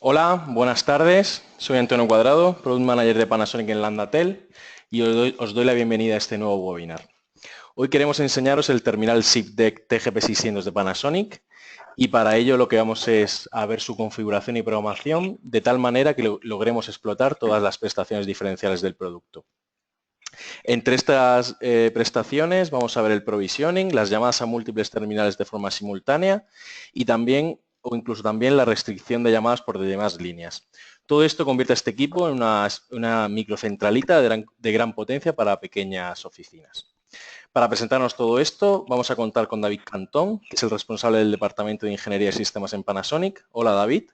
Hola, buenas tardes. Soy Antonio Cuadrado, Product Manager de Panasonic en Landatel y os doy la bienvenida a este nuevo webinar. Hoy queremos enseñaros el terminal SIP Deck TGP600 de Panasonic y para ello lo que vamos es a ver su configuración y programación de tal manera que logremos explotar todas las prestaciones diferenciales del producto. Entre estas prestaciones vamos a ver el provisioning, las llamadas a múltiples terminales de forma simultánea y también o incluso también la restricción de llamadas por demás líneas. Todo esto convierte a este equipo en una microcentralita de gran potencia para pequeñas oficinas. Para presentarnos todo esto, vamos a contar con David Cantón, que es el responsable del Departamento de Ingeniería y Sistemas en Panasonic. Hola, David.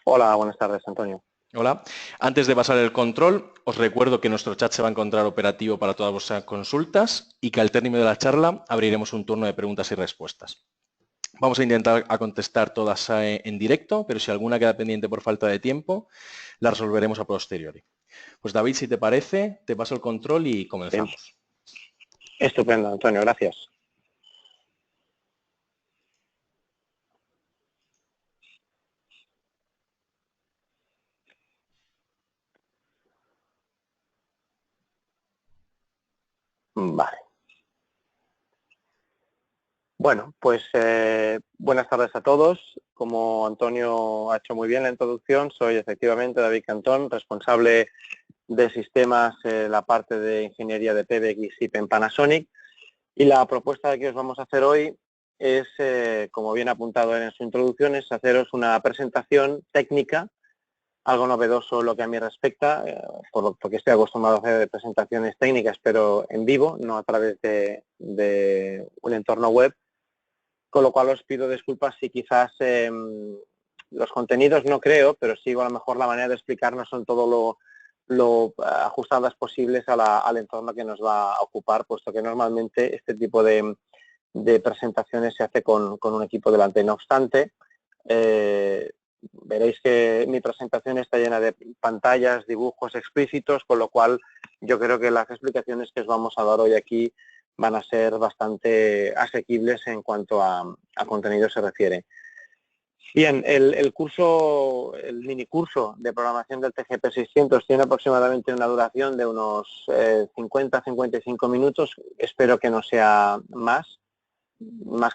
Hola, buenas tardes, Antonio. Hola. Antes de pasar el control, os recuerdo que nuestro chat se va a encontrar operativo para todas vuestras consultas y que al término de la charla abriremos un turno de preguntas y respuestas. Vamos a intentar contestar todas en directo, pero si alguna queda pendiente por falta de tiempo, la resolveremos a posteriori. Pues David, si te parece, te paso el control y comenzamos. Estupendo, Antonio, gracias. Vale. Bueno, pues buenas tardes a todos. Como Antonio ha hecho muy bien la introducción, soy efectivamente David Cantón, responsable de sistemas, la parte de ingeniería de PBX y SIP en Panasonic. Y la propuesta que os vamos a hacer hoy es, como bien apuntado en su introducción, es haceros una presentación técnica, algo novedoso lo que a mí respecta, porque estoy acostumbrado a hacer presentaciones técnicas, pero en vivo, no a través de un entorno web, con lo cual os pido disculpas si quizás los contenidos no creo, pero sí a lo mejor la manera de explicar no son todo lo ajustadas posibles al entorno que nos va a ocupar, puesto que normalmente este tipo de presentaciones se hace con un equipo delante. No obstante, veréis que mi presentación está llena de pantallas, dibujos explícitos, con lo cual yo creo que las explicaciones que os vamos a dar hoy aquí van a ser bastante asequibles en cuanto a contenido se refiere. Bien, el mini curso de programación del TGP600 tiene aproximadamente una duración de unos 50-55 minutos. Espero que no sea más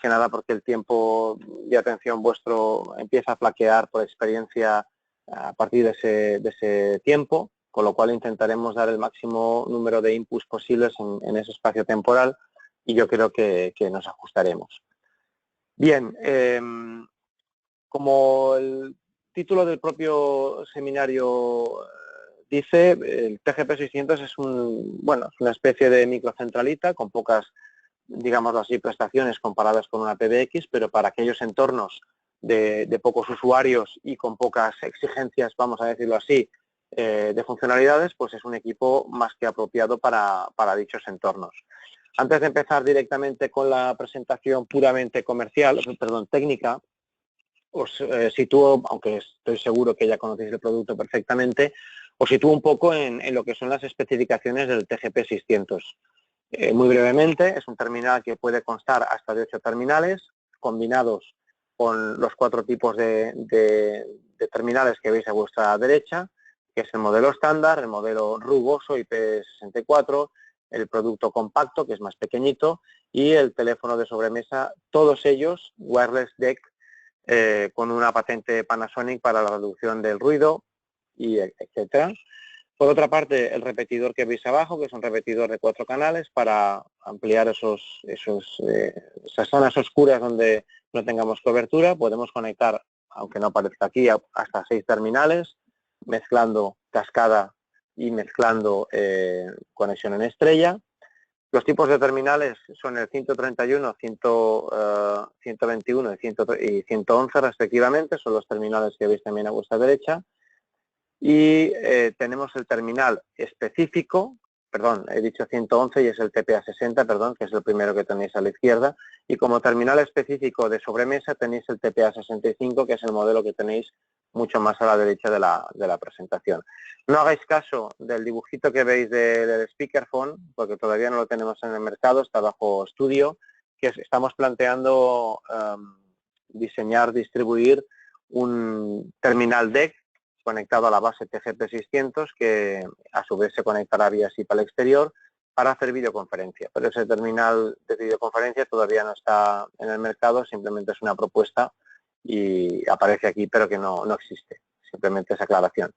que nada porque el tiempo de atención vuestro empieza a flaquear por experiencia a partir de ese tiempo, con lo cual intentaremos dar el máximo número de inputs posibles en ese espacio temporal y yo creo que nos ajustaremos. Bien, como el título del propio seminario dice, el TGP600 es una especie de microcentralita con pocas, digámoslo así, prestaciones comparadas con una PBX, pero para aquellos entornos de pocos usuarios y con pocas exigencias, vamos a decirlo así, de funcionalidades, pues es un equipo más que apropiado para dichos entornos. Antes de empezar directamente con la presentación puramente técnica, os sitúo, aunque estoy seguro que ya conocéis el producto perfectamente, os sitúo un poco en lo que son las especificaciones del TGP600. Muy brevemente, es un terminal que puede constar hasta de 8 terminales, combinados con los 4 tipos de terminales que veis a vuestra derecha, que es el modelo estándar, el modelo rugoso IP64, el producto compacto, que es más pequeñito, y el teléfono de sobremesa, todos ellos wireless DEC, con una patente Panasonic para la reducción del ruido, y etcétera. Por otra parte, el repetidor que veis abajo, que es un repetidor de 4 canales para ampliar esas zonas oscuras donde no tengamos cobertura. Podemos conectar, aunque no aparezca aquí, hasta 6 terminales, mezclando cascada y mezclando conexión en estrella. Los tipos de terminales son el 131, 121 y 111 respectivamente, son los terminales que veis también a vuestra derecha. Y tenemos el terminal específico, perdón, he dicho 111 y es el TPA60, perdón, que es el primero que tenéis a la izquierda. Y como terminal específico de sobremesa tenéis el TPA65, que es el modelo que tenéis mucho más a la derecha de la presentación. No hagáis caso del dibujito que veis del speakerphone, porque todavía no lo tenemos en el mercado, está bajo estudio, que estamos planteando diseñar, distribuir un terminal DEC conectado a la base TGP600 que a su vez se conectará vía SIP al exterior para hacer videoconferencia. Pero ese terminal de videoconferencia todavía no está en el mercado, simplemente es una propuesta y aparece aquí, pero que no existe. Simplemente es aclaración.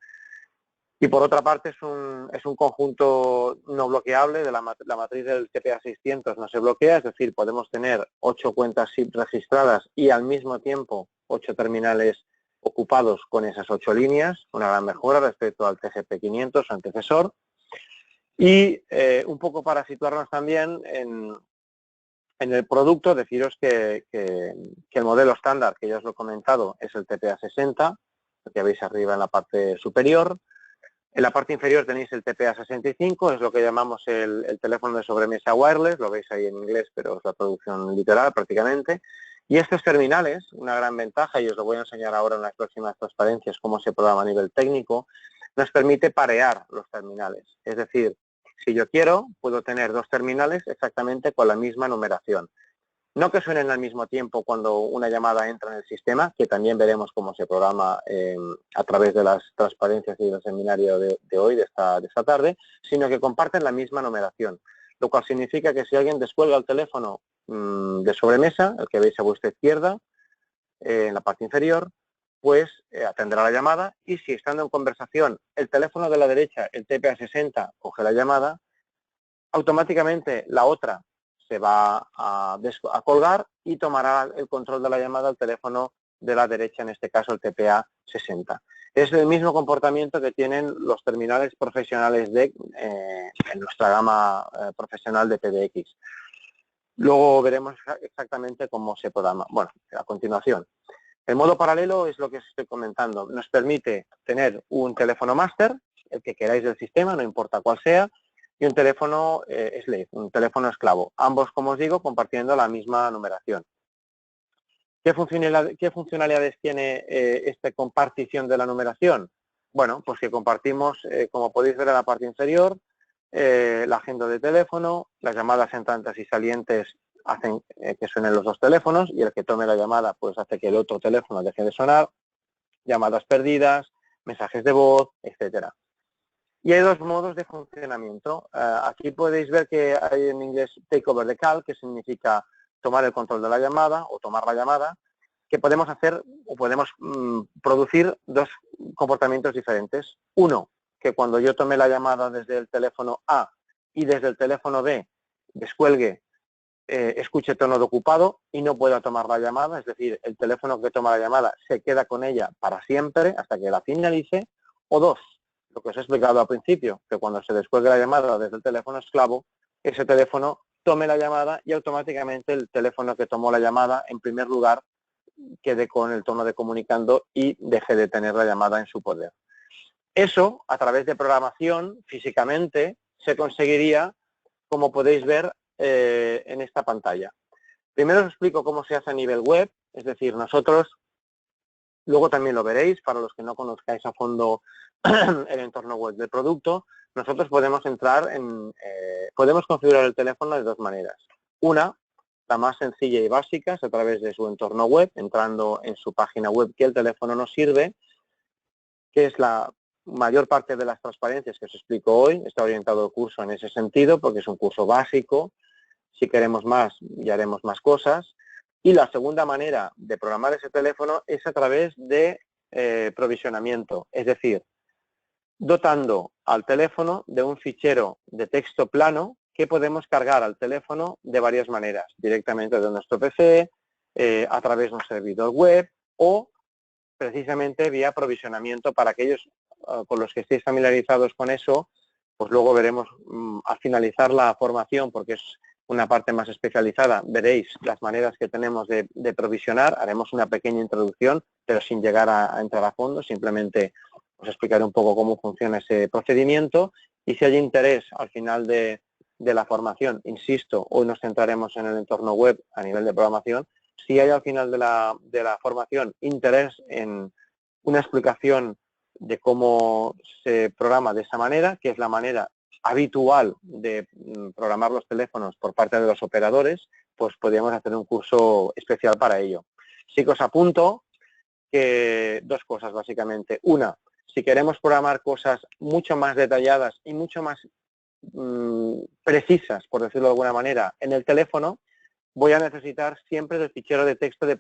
Y por otra parte es un conjunto no bloqueable, de la matriz del TPA600 no se bloquea, es decir, podemos tener 8 cuentas SIP registradas y al mismo tiempo 8 terminales ocupados con esas 8 líneas, una gran mejora respecto al TGP500, su antecesor. Y un poco para situarnos también en el producto, deciros que el modelo estándar, que ya os lo he comentado, es el TPA60, lo que veis arriba en la parte superior. En la parte inferior tenéis el TPA65, es lo que llamamos el teléfono de sobremesa wireless, lo veis ahí en inglés, pero es la traducción literal prácticamente. Y estos terminales, una gran ventaja, y os lo voy a enseñar ahora en las próximas transparencias cómo se programa a nivel técnico, nos permite parear los terminales. Es decir, si yo quiero, puedo tener 2 terminales exactamente con la misma numeración. No que suenen al mismo tiempo cuando una llamada entra en el sistema, que también veremos cómo se programa a través de las transparencias y del seminario de hoy, de esta tarde, sino que comparten la misma numeración, lo cual significa que si alguien descuelga el teléfono de sobremesa, el que veis a vuestra izquierda, en la parte inferior, pues atenderá la llamada y si estando en conversación el teléfono de la derecha, el TPA60, coge la llamada, automáticamente la otra se va a colgar y tomará el control de la llamada al teléfono de la derecha, en este caso el TPA60. Es el mismo comportamiento que tienen los terminales profesionales de en nuestra gama profesional de PBX. Luego veremos exactamente cómo se programa. Bueno, a continuación. El modo paralelo es lo que os estoy comentando. Nos permite tener un teléfono máster, el que queráis del sistema, no importa cuál sea, y un teléfono slave, un teléfono esclavo. Ambos, como os digo, compartiendo la misma numeración. ¿Qué funcionalidades tiene esta compartición de la numeración? Bueno, pues que compartimos, como podéis ver en la parte inferior, la agenda de teléfono, las llamadas entrantes y salientes hacen que suenen los 2 teléfonos y el que tome la llamada pues hace que el otro teléfono deje de sonar, llamadas perdidas, mensajes de voz, etcétera. Y hay 2 modos de funcionamiento. Aquí podéis ver que hay en inglés take over the call, que significa tomar el control de la llamada o tomar la llamada, que podemos hacer o podemos producir 2 comportamientos diferentes. Uno, que cuando yo tome la llamada desde el teléfono A y desde el teléfono B descuelgue, escuche tono de ocupado y no pueda tomar la llamada, es decir, el teléfono que toma la llamada se queda con ella para siempre hasta que la finalice. O 2, lo que os he explicado al principio, que cuando se descuelgue la llamada desde el teléfono esclavo, ese teléfono tome la llamada y automáticamente el teléfono que tomó la llamada, en primer lugar, quede con el tono de comunicando y deje de tener la llamada en su poder. Eso, a través de programación, físicamente, se conseguiría, como podéis ver en esta pantalla. Primero os explico cómo se hace a nivel web, es decir, nosotros, luego también lo veréis, para los que no conozcáis a fondo el entorno web del producto, nosotros podemos entrar podemos configurar el teléfono de 2 maneras. Una, la más sencilla y básica, es a través de su entorno web, entrando en su página web que el teléfono nos sirve, que es la mayor parte de las transparencias que os explico hoy. Está orientado el curso en ese sentido, porque es un curso básico. Si queremos más, ya haremos más cosas. Y la segunda manera de programar ese teléfono es a través de provisionamiento, es decir, dotando al teléfono de un fichero de texto plano que podemos cargar al teléfono de varias maneras, directamente de nuestro PC, a través de un servidor web o precisamente vía provisionamiento. Para aquellos con los que estéis familiarizados con eso, pues luego veremos al finalizar la formación, porque es una parte más especializada, veréis las maneras que tenemos de provisionar. Haremos una pequeña introducción, pero sin llegar a entrar a fondo, simplemente os explicaré un poco cómo funciona ese procedimiento y si hay interés al final de la formación, insisto, hoy nos centraremos en el entorno web a nivel de programación. Si hay al final de la formación interés en una explicación de cómo se programa de esa manera, que es la manera habitual de programar los teléfonos por parte de los operadores, pues podríamos hacer un curso especial para ello. Sí que os apunto que dos cosas básicamente. Una, si queremos programar cosas mucho más detalladas y mucho más precisas, por decirlo de alguna manera, en el teléfono, voy a necesitar siempre del fichero de texto de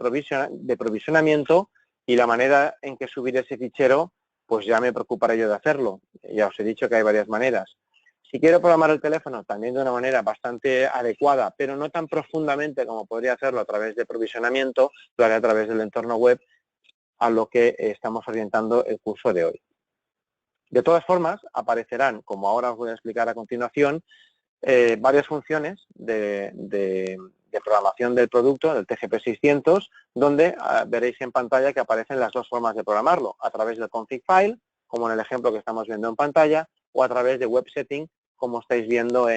provisionamiento, y la manera en que subir ese fichero, pues ya me preocuparé yo de hacerlo. Ya os he dicho que hay varias maneras. Si quiero programar el teléfono también de una manera bastante adecuada, pero no tan profundamente como podría hacerlo a través de provisionamiento, lo haré a través del entorno web, a lo que estamos orientando el curso de hoy. De todas formas, aparecerán, como ahora os voy a explicar a continuación, varias funciones de programación del producto, del TGP 600, donde veréis en pantalla que aparecen las dos formas de programarlo, a través del config file, como en el ejemplo que estamos viendo en pantalla, o a través de web setting, como estáis viendo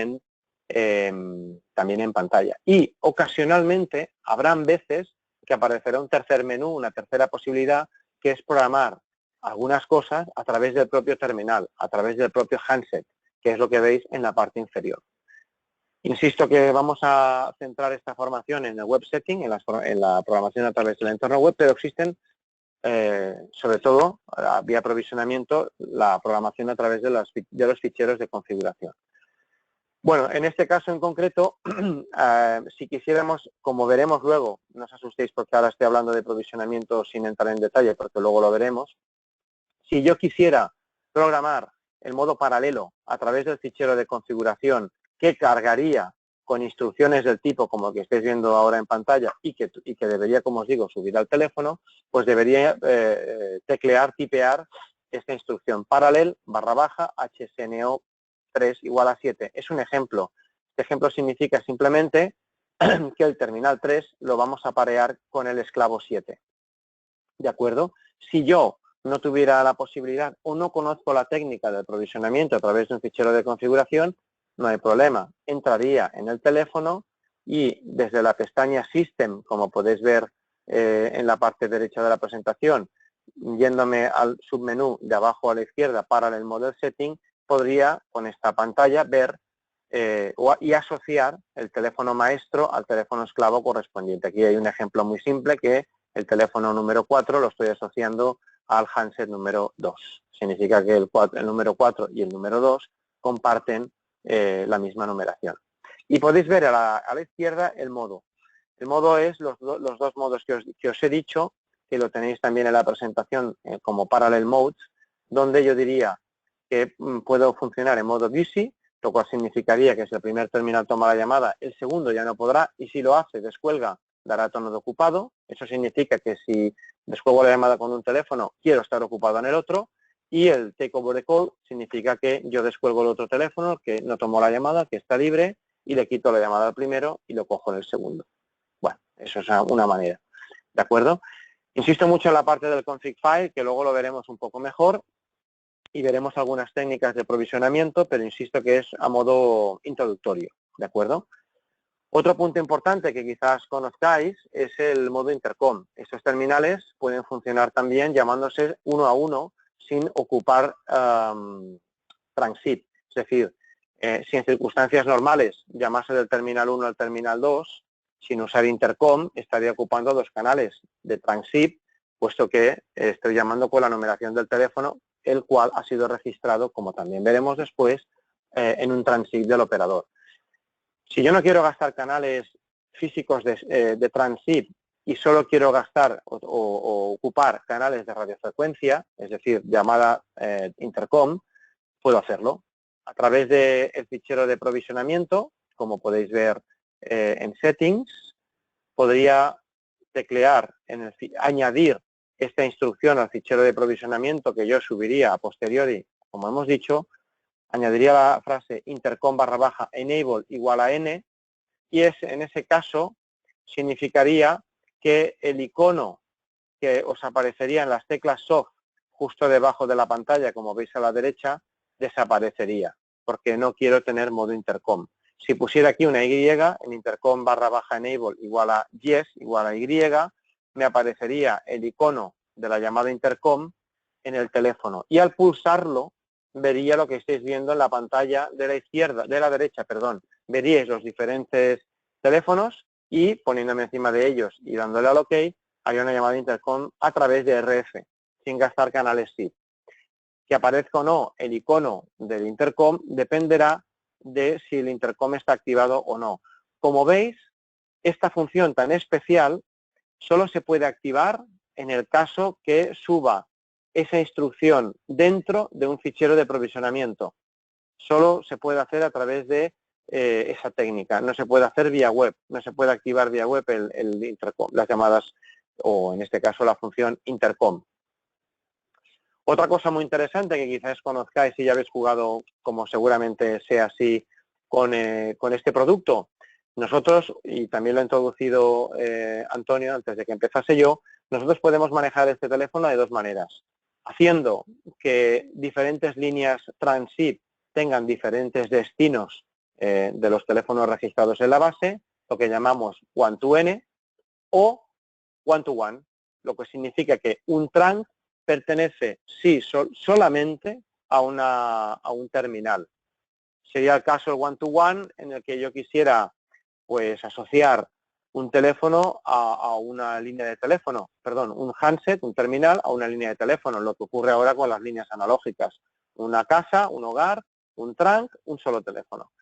también en pantalla. Y ocasionalmente habrán veces que aparecerá un tercer menú, una tercera posibilidad, que es programar algunas cosas a través del propio terminal, a través del propio handset, que es lo que veis en la parte inferior. Insisto que vamos a centrar esta formación en el web setting, en la programación a través del entorno web, pero existen, sobre todo, vía provisionamiento, la programación a través de los ficheros de configuración. Bueno, en este caso en concreto, si quisiéramos, como veremos luego, no os asustéis porque ahora estoy hablando de provisionamiento sin entrar en detalle, porque luego lo veremos, si yo quisiera programar el modo paralelo a través del fichero de configuración que cargaría con instrucciones del tipo como el que estáis viendo ahora en pantalla y que debería, como os digo, subir al teléfono, pues debería tipear esta instrucción paralel // hsno 3 igual a 7. Es un ejemplo. Este ejemplo significa simplemente que el terminal 3 lo vamos a parear con el esclavo 7. ¿De acuerdo? Si yo no tuviera la posibilidad o no conozco la técnica del provisionamiento a través de un fichero de configuración, no hay problema. Entraría en el teléfono y desde la pestaña System, como podéis ver en la parte derecha de la presentación, yéndome al submenú de abajo a la izquierda, Parallel Model Setting, podría con esta pantalla ver y asociar el teléfono maestro al teléfono esclavo correspondiente. Aquí hay un ejemplo muy simple que el teléfono número 4 lo estoy asociando al handset número 2. Significa que el número 4 y el número 2 comparten la misma numeración. Y podéis ver a la izquierda el modo. El modo es los dos modos que os he dicho, que lo tenéis también en la presentación como Parallel Modes, donde yo diría que puedo funcionar en modo busy, lo cual significaría que si el primer terminal toma la llamada, el segundo ya no podrá, y si lo hace, descuelga, dará tono de ocupado. Eso significa que si descuelgo la llamada con un teléfono, quiero estar ocupado en el otro, y el take over the call significa que yo descuelgo el otro teléfono, que no tomó la llamada, que está libre, y le quito la llamada al primero y lo cojo en el segundo. Bueno, eso es una manera. ¿De acuerdo? Insisto mucho en la parte del config file, que luego lo veremos un poco mejor, y veremos algunas técnicas de provisionamiento, pero insisto que es a modo introductorio. ¿De acuerdo? Otro punto importante que quizás conozcáis es el modo intercom. Estos terminales pueden funcionar también llamándose uno a uno sin ocupar transit. Es decir, si en circunstancias normales llamase del terminal 1 al terminal 2, sin usar intercom, estaría ocupando dos canales de transit, puesto que estoy llamando con la numeración del teléfono, el cual ha sido registrado, como también veremos después, en un transit del operador. Si yo no quiero gastar canales físicos de transit y solo quiero gastar o ocupar canales de radiofrecuencia, es decir, llamada intercom, puedo hacerlo a través del fichero de provisionamiento, como podéis ver en Settings. Podría teclear, añadir esta instrucción al fichero de provisionamiento que yo subiría a posteriori, como hemos dicho. Añadiría la frase intercom / enable igual a n, y en ese caso significaría que el icono que os aparecería en las teclas soft justo debajo de la pantalla, como veis a la derecha, desaparecería, porque no quiero tener modo intercom. Si pusiera aquí una Y, en intercom / enable igual a yes, igual a Y, me aparecería el icono de la llamada intercom en el teléfono, y al pulsarlo vería lo que estáis viendo en la pantalla de la derecha, veríais los diferentes teléfonos y poniéndome encima de ellos y dándole al OK, haría una llamada de intercom a través de RF, sin gastar canales SIP. Que aparezca o no el icono del intercom dependerá de si el intercom está activado o no. Como veis, esta función tan especial solo se puede activar en el caso que suba esa instrucción dentro de un fichero de provisionamiento. Solo se puede hacer a través de esa técnica. No se puede hacer vía web, no se puede activar vía web el intercom, las llamadas, o en este caso la función intercom. Otra cosa muy interesante que quizás conozcáis si ya habéis jugado, como seguramente sea así, con este producto. Nosotros, y también lo ha introducido Antonio antes de que empezase yo, nosotros podemos manejar este teléfono de dos maneras. Haciendo que diferentes líneas Transip tengan diferentes destinos de los teléfonos registrados en la base, lo que llamamos one-to-N, o one-to-one, lo que significa que un trunk pertenece solamente a un terminal. Sería el caso el one-to-one en el que yo quisiera pues asociar un teléfono a una línea de teléfono, perdón, un handset, un terminal a una línea de teléfono, lo que ocurre ahora con las líneas analógicas. Una casa, un hogar, un trunk, un solo teléfono.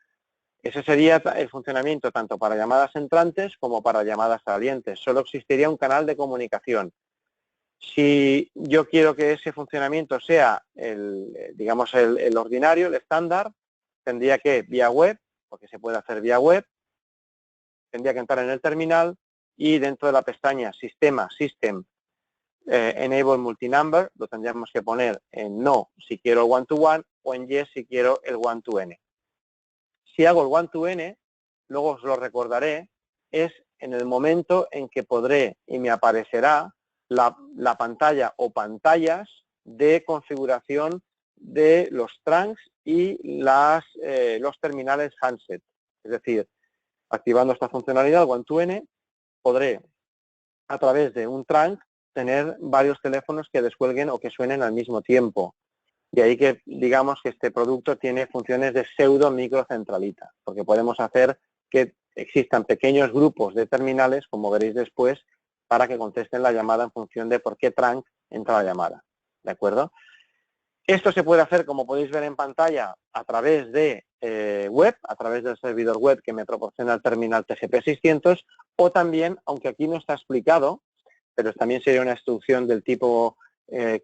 Ese sería el funcionamiento tanto para llamadas entrantes como para llamadas salientes. Solo existiría un canal de comunicación. Si yo quiero que ese funcionamiento sea digamos el ordinario, el estándar, tendría que vía web, porque se puede hacer vía web, tendría que entrar en el terminal y dentro de la pestaña Sistema, System, Enable Multinumber, lo tendríamos que poner en no si quiero el one-to-one o en yes si quiero el one-to-N. Si hago el one-to-N, luego os lo recordaré, es en el momento en que podré y me aparecerá la pantalla o pantallas de configuración de los trunks y los terminales handset. Es decir, activando esta funcionalidad one-to-N, podré a través de un trunk tener varios teléfonos que descuelguen o que suenen al mismo tiempo. De ahí que digamos que este producto tiene funciones de pseudo microcentralita, porque podemos hacer que existan pequeños grupos de terminales, como veréis después, para que contesten la llamada en función de por qué trunk entra la llamada. ¿De acuerdo? Esto se puede hacer, como podéis ver en pantalla, a través de web, a través del servidor web que me proporciona el terminal TGP600, o también, aunque aquí no está explicado, pero también sería una instrucción del tipo,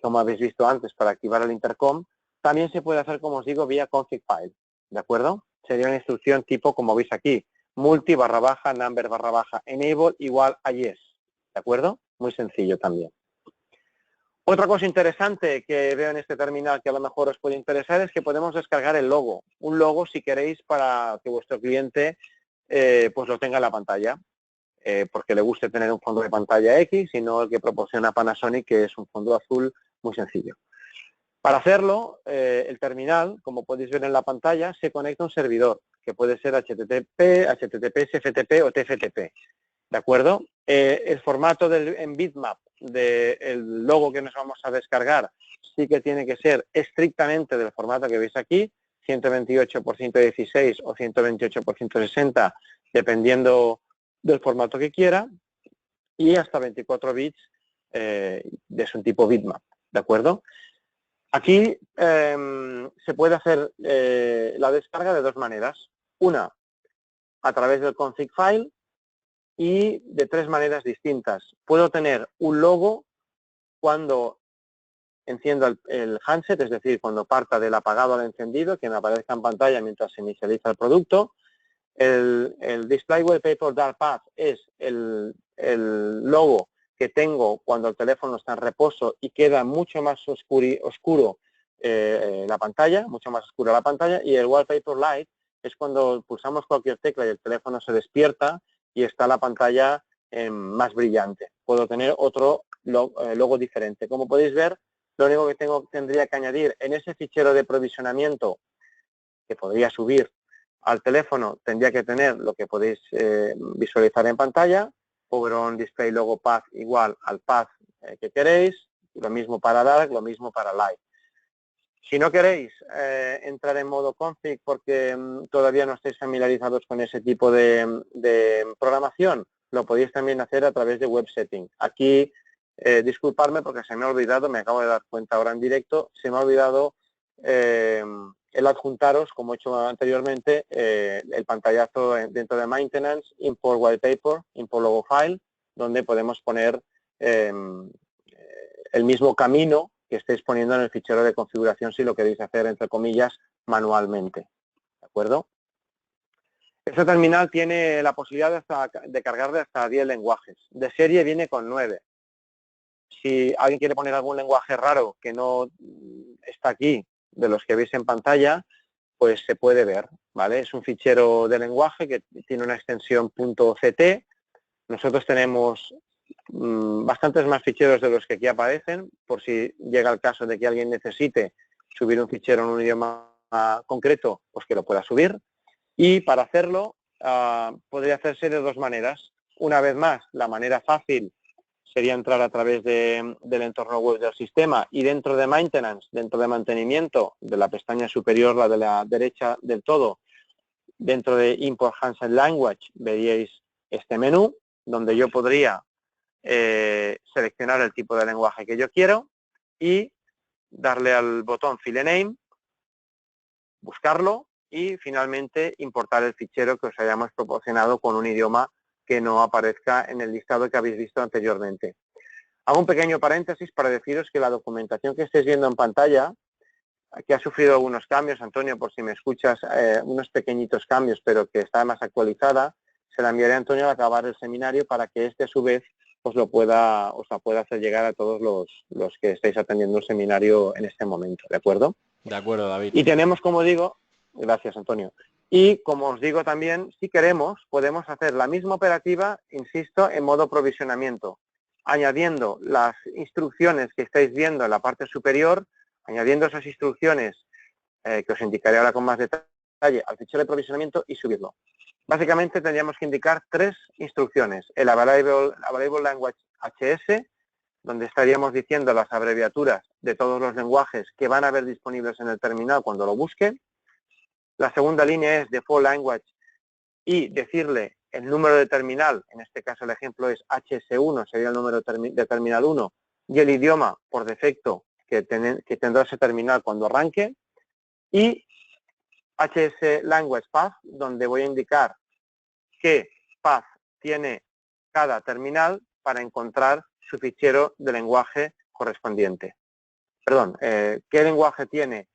como habéis visto antes, para activar el intercom, también se puede hacer, como os digo, vía config file, ¿de acuerdo? Sería una instrucción tipo, como veis aquí, multi / number / enable igual a yes, ¿de acuerdo? Muy sencillo también. Otra cosa interesante que veo en este terminal que a lo mejor os puede interesar es que podemos descargar el logo. Un logo, si queréis, para que vuestro cliente pues lo tenga en la pantalla. Porque le guste tener un fondo de pantalla X y no el que proporciona Panasonic, que es un fondo azul muy sencillo. Para hacerlo, el terminal, como podéis ver en la pantalla, se conecta a un servidor, que puede ser HTTP, HTTPS, FTP o TFTP. ¿De acuerdo? El formato en bitmap del logo que nos vamos a descargar sí que tiene que ser estrictamente del formato que veis aquí, 128 por 116 o 128 por 160, dependiendo del formato que quiera, y hasta 24 bits de su tipo bitmap, ¿de acuerdo? Aquí se puede hacer la descarga de dos maneras. Una, a través del config file, y de tres maneras distintas. Puedo tener un logo cuando enciendo el handset, es decir, cuando parta del apagado al encendido, que me aparezca en pantalla mientras se inicializa el producto. El Display Wallpaper Dark Path es el logo que tengo cuando el teléfono está en reposo y queda mucho más oscuro la pantalla, mucho más oscura la pantalla, y el Wallpaper Light es cuando pulsamos cualquier tecla y el teléfono se despierta y está la pantalla más brillante. Puedo tener otro logo diferente. Como podéis ver, lo único que tendría que añadir en ese fichero de provisionamiento que podría subir al teléfono, tendría que tener lo que podéis visualizar en pantalla, Power On Display Logo Path igual al path que queréis, lo mismo para Dark, lo mismo para Light. Si no queréis entrar en modo config porque todavía no estáis familiarizados con ese tipo de programación, lo podéis también hacer a través de Web Setting. Aquí, disculparme porque se me ha olvidado, me acabo de dar cuenta ahora en directo, se me ha olvidado el adjuntaros, como he hecho anteriormente, el pantallazo dentro de Maintenance, Import Wallpaper, Import Logo File, donde podemos poner el mismo camino que estéis poniendo en el fichero de configuración si lo queréis hacer, entre comillas, manualmente. ¿De acuerdo? Esta terminal tiene la posibilidad de cargar de hasta 10 lenguajes. De serie viene con 9. Si alguien quiere poner algún lenguaje raro que no está aquí, de los que veis en pantalla, pues se puede ver, ¿vale? Es un fichero de lenguaje que tiene una extensión .ct. Nosotros tenemos bastantes más ficheros de los que aquí aparecen, por si llega el caso de que alguien necesite subir un fichero en un idioma concreto, pues que lo pueda subir. Y para hacerlo, podría hacerse de dos maneras. Una vez más, la manera fácil sería entrar a través del entorno web del sistema y dentro de Maintenance, dentro de mantenimiento, de la pestaña superior, la de la derecha del todo, dentro de Import Handset Language, veríais este menú, donde yo podría seleccionar el tipo de lenguaje que yo quiero y darle al botón File Name, buscarlo y finalmente importar el fichero que os hayamos proporcionado con un idioma que no aparezca en el listado que habéis visto anteriormente. Hago un pequeño paréntesis para deciros que la documentación que estáis viendo en pantalla, que ha sufrido algunos cambios, Antonio, por si me escuchas, unos pequeñitos cambios, pero que está más actualizada, se la enviaré a Antonio al acabar el seminario para que este a su vez os la pueda hacer llegar a todos los que estáis atendiendo el seminario en este momento, ¿de acuerdo? De acuerdo, David. Y tenemos, como digo, gracias, Antonio. Y como os digo también, si queremos, podemos hacer la misma operativa, insisto, en modo provisionamiento, añadiendo las instrucciones que estáis viendo en la parte superior, añadiendo esas instrucciones que os indicaré ahora con más detalle al fichero de provisionamiento y subirlo. Básicamente tendríamos que indicar tres instrucciones. El Available Language HS, donde estaríamos diciendo las abreviaturas de todos los lenguajes que van a ver disponibles en el terminal cuando lo busquen. La segunda línea es Default Language y decirle el número de terminal, en este caso el ejemplo es HS1, sería el número de terminal 1, y el idioma por defecto que tendrá ese terminal cuando arranque. Y HS Language Path, donde voy a indicar qué path tiene cada terminal para encontrar su fichero de lenguaje correspondiente. Perdón, qué lenguaje tiene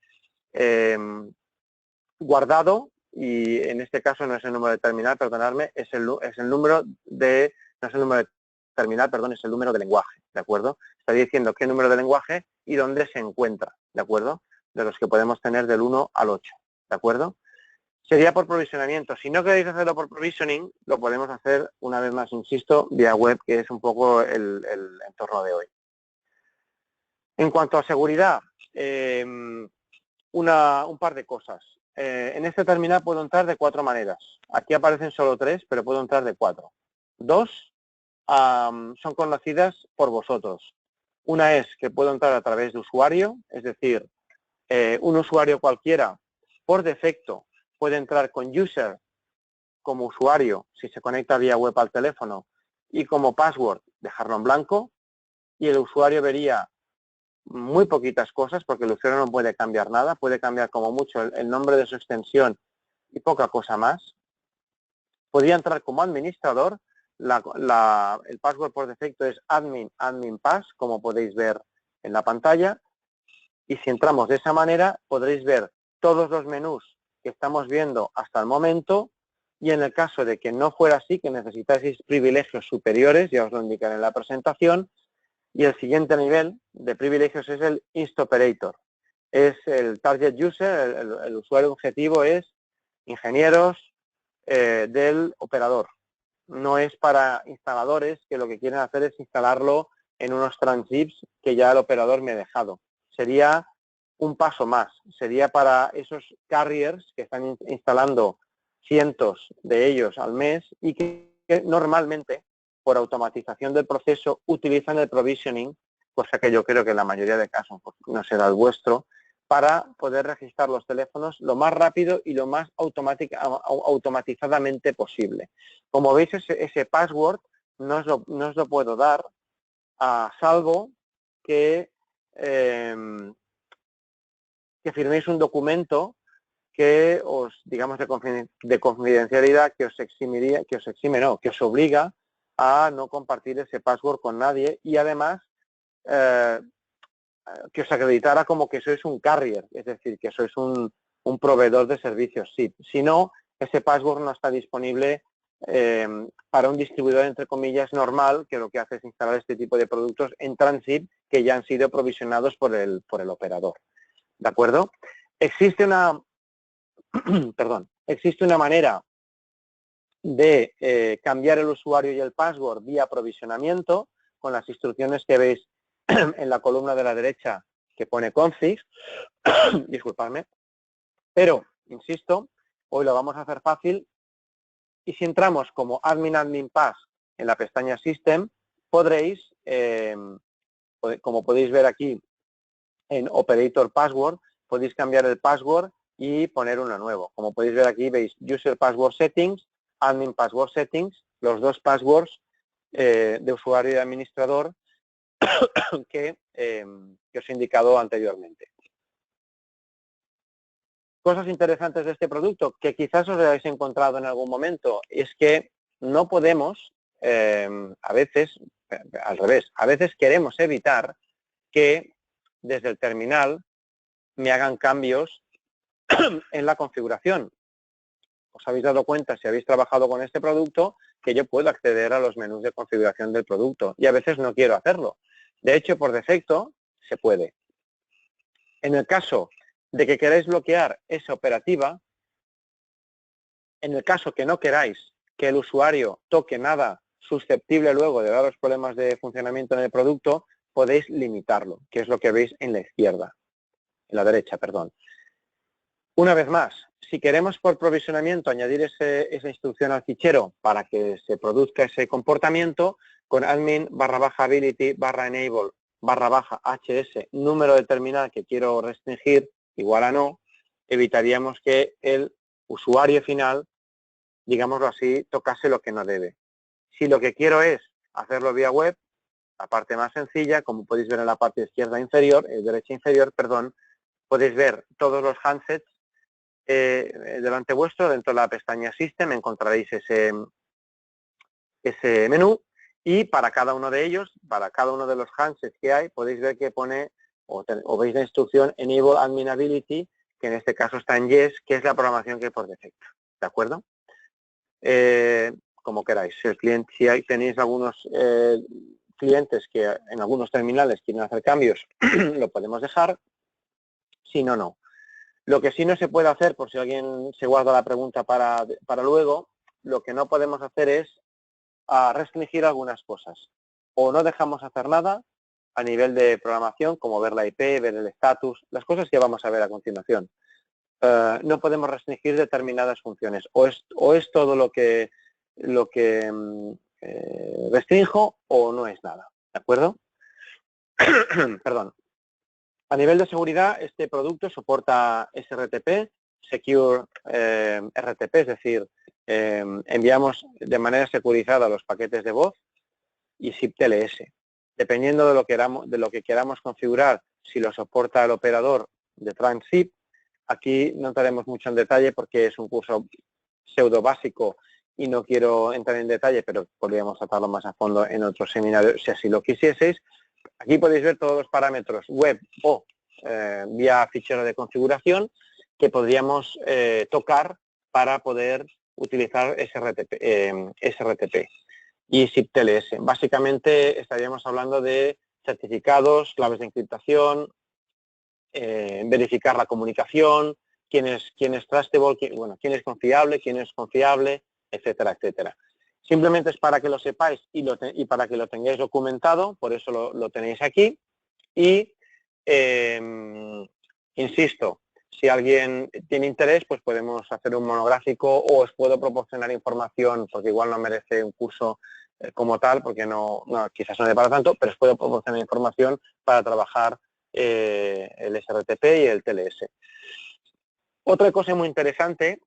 guardado, y en este caso no es el número de terminal, perdonadme, es el número de, no es el número de terminal, perdón, es el número de lenguaje, ¿de acuerdo? Está diciendo qué número de lenguaje y dónde se encuentra, ¿de acuerdo? De los que podemos tener del 1 al 8, ¿de acuerdo? Sería por provisionamiento. Si no queréis hacerlo por provisioning, lo podemos hacer, una vez más, insisto, vía web, que es un poco el entorno de hoy. En cuanto a seguridad, un par de cosas. En este terminal puedo entrar de 4 maneras. Aquí aparecen solo 3, pero puedo entrar de 4. 2 son conocidas por vosotros. Una es que puedo entrar a través de usuario, es decir, un usuario cualquiera, por defecto, puede entrar con user como usuario si se conecta vía web al teléfono y como password dejarlo en blanco, y el usuario vería muy poquitas cosas porque el usuario no puede cambiar nada, puede cambiar como mucho el nombre de su extensión y poca cosa más. Podría entrar como administrador, el password por defecto es admin pass, como podéis ver en la pantalla, y si entramos de esa manera podréis ver todos los menús que estamos viendo hasta el momento, y en el caso de que no fuera así, que necesitaseis privilegios superiores, ya os lo indicaré en la presentación, y el siguiente nivel de privilegios es el Instaoperator. Es el target user, el usuario objetivo es ingenieros del operador. No es para instaladores que lo que quieren hacer es instalarlo en unos transzips que ya el operador me ha dejado. Sería un paso más. Sería para esos carriers que están instalando cientos de ellos al mes y que normalmente, por automatización del proceso, utilizan el provisioning, cosa que yo creo que en la mayoría de casos pues, no será el vuestro, para poder registrar los teléfonos lo más rápido y lo más automatizadamente posible. Como veis, ese password no os lo puedo dar, salvo que firméis un documento que os, digamos, de confidencialidad que os obliga a no compartir ese password con nadie y además que os acreditara como que sois un carrier, es decir, que sois un proveedor de servicios SIP. Si no, ese password no está disponible para un distribuidor, entre comillas, normal, que lo que hace es instalar este tipo de productos en Transip que ya han sido provisionados por el operador. ¿De acuerdo? Existe una manera de cambiar el usuario y el password vía aprovisionamiento con las instrucciones que veis en la columna de la derecha que pone config, disculpadme, pero, insisto, hoy lo vamos a hacer fácil y si entramos como admin pass en la pestaña System, podréis, como podéis ver aquí en Operator Password, podéis cambiar el password y poner uno nuevo. Como podéis ver aquí, veis User Password Settings, Admin Password Settings, los dos passwords de usuario y administrador que os he indicado anteriormente. Cosas interesantes de este producto que quizás os hayáis encontrado en algún momento es que no podemos, a veces, al revés, a veces queremos evitar que desde el terminal me hagan cambios en la configuración. Os habéis dado cuenta, si habéis trabajado con este producto, que yo puedo acceder a los menús de configuración del producto y a veces no quiero hacerlo. De hecho, por defecto, se puede. En el caso de que queráis bloquear esa operativa, en el caso que no queráis que el usuario toque nada susceptible luego de daros problemas de funcionamiento en el producto, podéis limitarlo, que es lo que veis en la izquierda, en la derecha, perdón. Una vez más, si queremos por provisionamiento añadir esa instrucción al fichero para que se produzca ese comportamiento, con admin /ability/enable /hs número de terminal que quiero restringir igual a no, evitaríamos que el usuario final, digámoslo así, tocase lo que no debe. Si lo que quiero es hacerlo vía web, la parte más sencilla, como podéis ver en la parte izquierda inferior, derecha inferior, perdón, podéis ver todos los handsets delante vuestro. Dentro de la pestaña System encontraréis ese menú y para cada uno de ellos, para cada uno de los handsets que hay, podéis ver que pone o veis la instrucción Enable Adminability, que en este caso está en Yes, que es la programación que hay por defecto. ¿De acuerdo? Como queráis. Si tenéis algunos clientes que en algunos terminales quieren hacer cambios, lo podemos dejar. Si no, no. Lo que sí no se puede hacer, por si alguien se guarda la pregunta para luego, lo que no podemos hacer es restringir algunas cosas. O no dejamos hacer nada a nivel de programación, como ver la IP, ver el estatus, las cosas que vamos a ver a continuación. No podemos restringir determinadas funciones. O es todo lo que restrinjo o no es nada. ¿De acuerdo? Perdón. A nivel de seguridad, este producto soporta SRTP, Secure RTP, es decir, enviamos de manera securizada los paquetes de voz y SIP-TLS. Dependiendo de lo que queramos configurar, si lo soporta el operador de Transip, aquí no entraremos mucho en detalle porque es un curso pseudo básico y no quiero entrar en detalle, pero podríamos tratarlo más a fondo en otro seminario si así lo quisieseis. Aquí podéis ver todos los parámetros web o vía fichero de configuración que podríamos tocar para poder utilizar SRTP y SIP-TLS. Básicamente estaríamos hablando de certificados, claves de encriptación, verificar la comunicación, quién es trustable, quién es confiable, etcétera, etcétera. Simplemente es para que lo sepáis y para que lo tengáis documentado, por eso lo tenéis aquí. Y, insisto, si alguien tiene interés, pues podemos hacer un monográfico o os puedo proporcionar información, porque igual no merece un curso como tal, porque no quizás no es para tanto, pero os puedo proporcionar información para trabajar el SRTP y el TLS. Otra cosa muy interesante,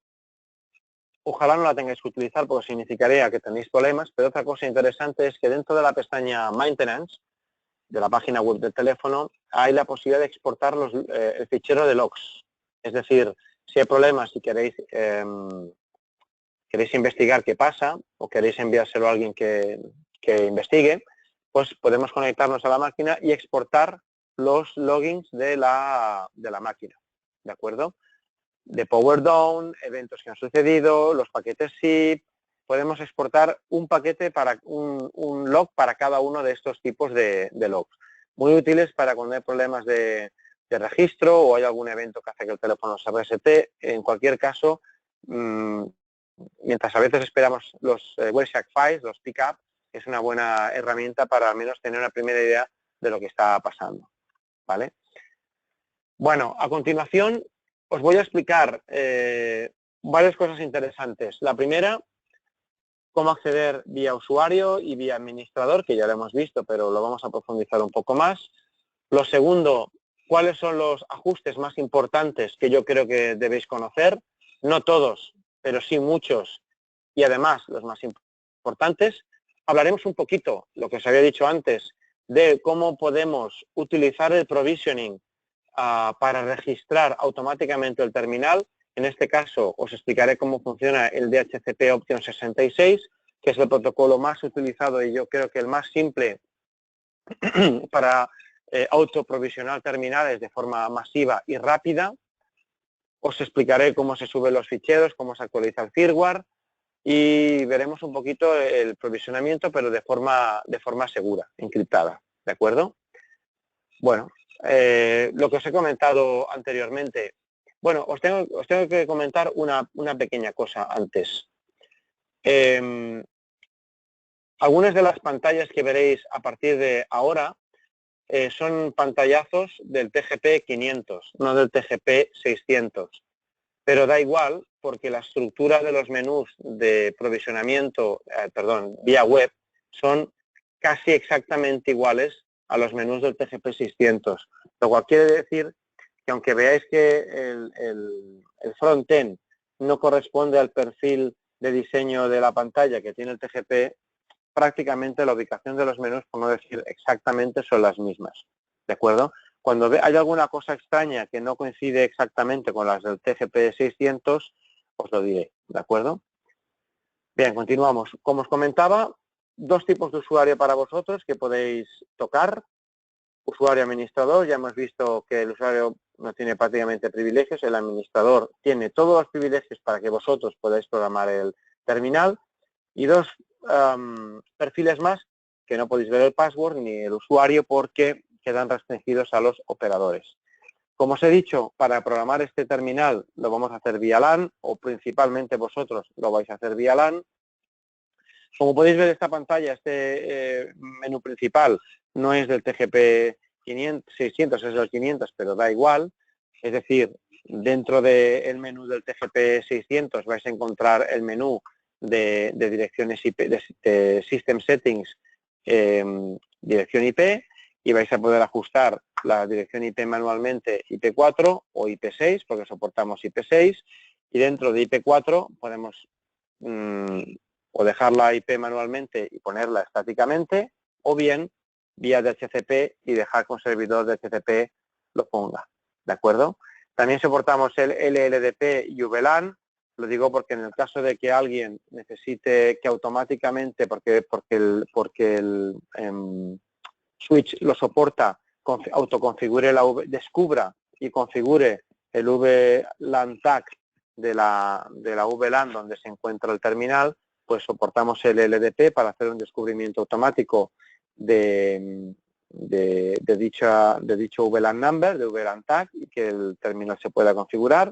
ojalá no la tengáis que utilizar porque significaría que tenéis problemas, pero otra cosa interesante es que dentro de la pestaña Maintenance de la página web del teléfono hay la posibilidad de exportar el fichero de logs. Es decir, si hay problemas y queréis investigar qué pasa o queréis enviárselo a alguien que investigue, pues podemos conectarnos a la máquina y exportar los logins de la máquina, ¿de acuerdo? De power down, eventos que han sucedido, los paquetes zip, podemos exportar un paquete para un log para cada uno de estos tipos de logs. Muy útiles para cuando hay problemas de registro o hay algún evento que hace que el teléfono se resete. En cualquier caso, mientras a veces esperamos los Webshack Files, los pickup, es una buena herramienta para al menos tener una primera idea de lo que está pasando, ¿vale? Bueno, a continuación os voy a explicar varias cosas interesantes. La primera, cómo acceder vía usuario y vía administrador, que ya lo hemos visto, pero lo vamos a profundizar un poco más. Lo segundo, cuáles son los ajustes más importantes que yo creo que debéis conocer. No todos, pero sí muchos, y además los más importantes. Hablaremos un poquito, lo que os había dicho antes, de cómo podemos utilizar el provisioning para registrar automáticamente el terminal. En este caso os explicaré cómo funciona el DHCP Option 66, que es el protocolo más utilizado y yo creo que el más simple para autoprovisionar terminales de forma masiva y rápida. Os explicaré cómo se suben los ficheros, cómo se actualiza el firmware y veremos un poquito el provisionamiento, pero de forma segura, encriptada, ¿de acuerdo? Bueno, lo que os he comentado anteriormente. Bueno, os tengo que comentar una pequeña cosa antes. Algunas de las pantallas que veréis a partir de ahora son pantallazos del TGP 500, no del TGP 600. Pero da igual porque la estructura de los menús de provisionamiento, vía web, son casi exactamente iguales a los menús del TGP 600. Lo cual quiere decir que aunque veáis que el front-end no corresponde al perfil de diseño de la pantalla que tiene el TGP, prácticamente la ubicación de los menús, por no decir exactamente, son las mismas. ¿De acuerdo? Cuando hay alguna cosa extraña que no coincide exactamente con las del TGP 600, os lo diré. ¿De acuerdo? Bien, continuamos. Como os comentaba, dos tipos de usuario para vosotros que podéis tocar. Usuario administrador, ya hemos visto que el usuario no tiene prácticamente privilegios, el administrador tiene todos los privilegios para que vosotros podáis programar el terminal. Y dos perfiles más que no podéis ver el password ni el usuario porque quedan restringidos a los operadores. Como os he dicho, para programar este terminal lo vamos a hacer vía LAN o principalmente vosotros lo vais a hacer vía LAN. Como podéis ver esta pantalla, este menú principal no es del TGP 600, es del 500, pero da igual. Es decir, dentro del menú del TGP 600 vais a encontrar el menú de direcciones IP, de System Settings, dirección IP, y vais a poder ajustar la dirección IP manualmente IP4 o IP6, porque soportamos IP6, y dentro de IP4 podemos o dejar la IP manualmente y ponerla estáticamente, o bien vía DHCP y dejar que un servidor de DHCP lo ponga, ¿de acuerdo? También soportamos el LLDP y VLAN. Lo digo porque en el caso de que alguien necesite que automáticamente, porque el switch lo soporta, autoconfigure descubra y configure el VLAN tag de la VLAN donde se encuentra el terminal, pues soportamos el LDP para hacer un descubrimiento automático de dicho VLAN number, de VLAN tag, y que el terminal se pueda configurar.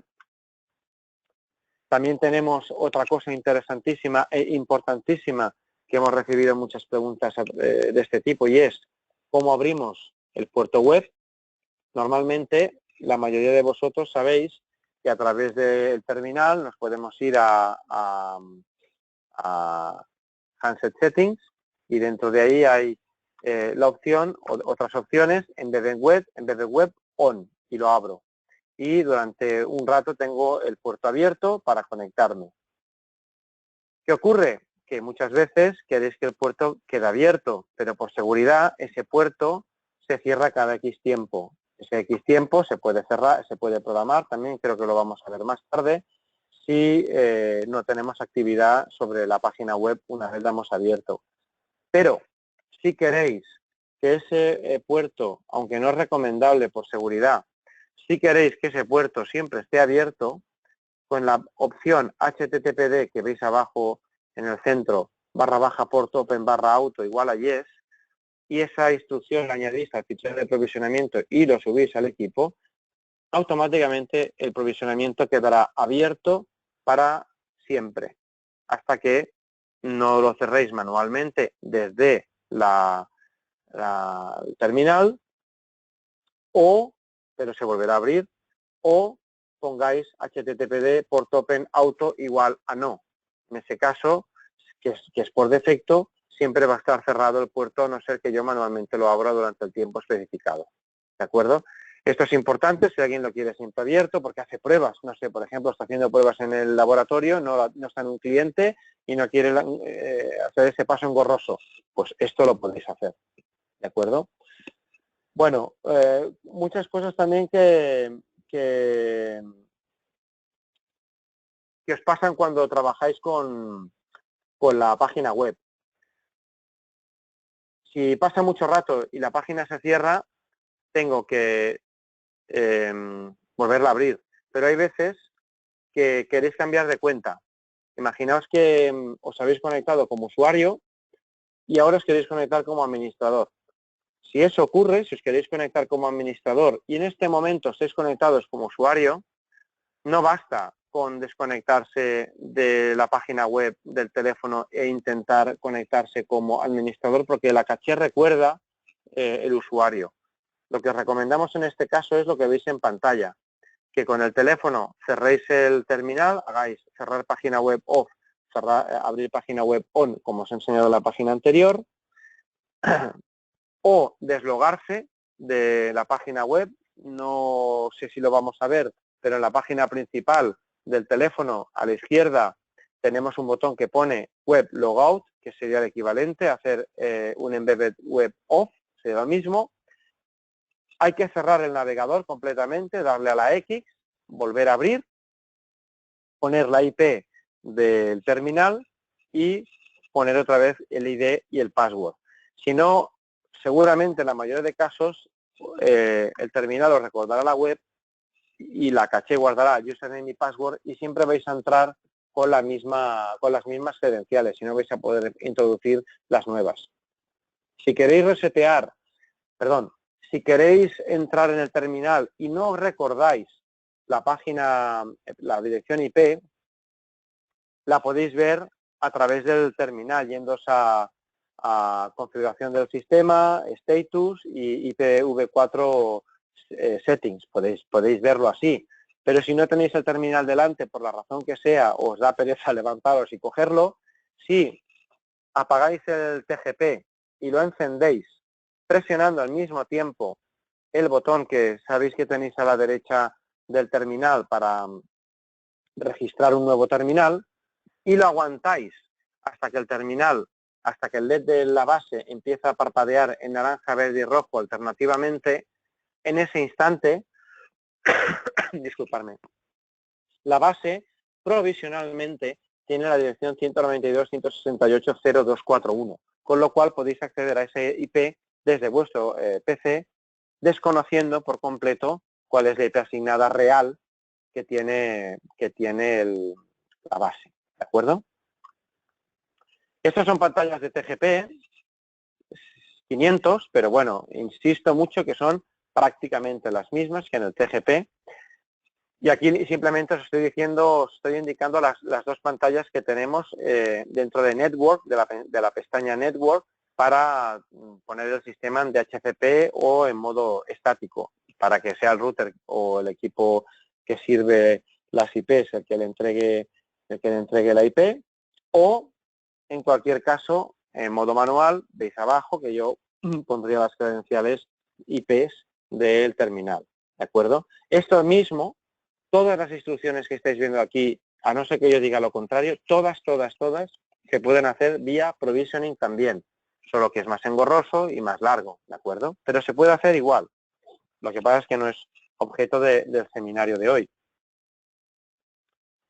También tenemos otra cosa interesantísima e importantísima que hemos recibido muchas preguntas de este tipo, y es cómo abrimos el puerto web. Normalmente la mayoría de vosotros sabéis que a través del terminal nos podemos ir a Handset Settings y dentro de ahí hay la opción, otras opciones, en vez de web, on, y lo abro. Y durante un rato tengo el puerto abierto para conectarme. ¿Qué ocurre? Que muchas veces queréis que el puerto quede abierto, pero por seguridad ese puerto se cierra cada X tiempo. Ese X tiempo se puede cerrar, se puede programar, también creo que lo vamos a ver más tarde, si no tenemos actividad sobre la página web una vez la hemos abierto. Pero si queréis que ese puerto, aunque no es recomendable por seguridad, si queréis que ese puerto siempre esté abierto, con la opción HTTPD que veis abajo en el centro, /port_open/auto igual a yes, y esa instrucción la añadís al fichero de provisionamiento y lo subís al equipo, automáticamente el provisionamiento quedará abierto para siempre, hasta que no lo cerréis manualmente desde el terminal, pero se volverá a abrir, o pongáis HTTPD port open auto igual a no. En ese caso, que es por defecto, siempre va a estar cerrado el puerto, a no ser que yo manualmente lo abra durante el tiempo especificado. ¿De acuerdo? Esto es importante si alguien lo quiere siempre abierto, porque hace pruebas. No sé, por ejemplo, está haciendo pruebas en el laboratorio, no está en un cliente y no quiere hacer ese paso engorroso. Pues esto lo podéis hacer. ¿De acuerdo? Bueno, muchas cosas también que os pasan cuando trabajáis con la página web. Si pasa mucho rato y la página se cierra, tengo que volverla a abrir. Pero hay veces que queréis cambiar de cuenta. Imaginaos que os habéis conectado como usuario y ahora os queréis conectar como administrador. Si eso ocurre, si os queréis conectar como administrador y en este momento estáis conectados como usuario, no basta con desconectarse de la página web del teléfono e intentar conectarse como administrador, porque la caché recuerda el usuario. Lo que os recomendamos en este caso es lo que veis en pantalla, que con el teléfono cerréis el terminal, hagáis cerrar página web off, abrir página web on, como os he enseñado en la página anterior, o deslogarse de la página web. No sé si lo vamos a ver, pero en la página principal del teléfono a la izquierda tenemos un botón que pone Web Logout, que sería el equivalente a hacer un Embedded Web Off, sería lo mismo. Hay que cerrar el navegador completamente, darle a la X, volver a abrir, poner la IP del terminal y poner otra vez el ID y el password. Si no, seguramente en la mayoría de casos el terminal os recordará la web y la caché guardará username y password y siempre vais a entrar con las mismas credenciales y no vais a poder introducir las nuevas. Si queréis si queréis entrar en el terminal y no recordáis la página, la dirección IP, la podéis ver a través del terminal, yéndose a configuración del sistema, status y IPv4 settings. Podéis verlo así. Pero si no tenéis el terminal delante, por la razón que sea, o os da pereza levantaros y cogerlo, si apagáis el TGP y lo encendéis presionando al mismo tiempo el botón que sabéis que tenéis a la derecha del terminal para registrar un nuevo terminal, y lo aguantáis hasta que el LED de la base empieza a parpadear en naranja, verde y rojo alternativamente, en ese instante, disculpadme, la base provisionalmente tiene la dirección 192.168.0.241, con lo cual podéis acceder a ese IP desde vuestro PC, desconociendo por completo cuál es la IP asignada real que tiene la base. ¿De acuerdo? Estas son pantallas de TGP 500, pero bueno, insisto mucho que son prácticamente las mismas que en el TGP. Y aquí simplemente os estoy indicando las dos pantallas que tenemos dentro de Network, de la pestaña Network, para poner el sistema en DHCP o en modo estático, para que sea el router o el equipo que sirve las IPs el que le entregue la IP, o en cualquier caso, en modo manual, veis abajo que yo pondría las credenciales IPs del terminal, ¿de acuerdo? Esto mismo, todas las instrucciones que estáis viendo aquí, a no ser que yo diga lo contrario, todas se pueden hacer vía provisioning también, solo que es más engorroso y más largo, ¿de acuerdo? Pero se puede hacer igual. Lo que pasa es que no es objeto del seminario de hoy.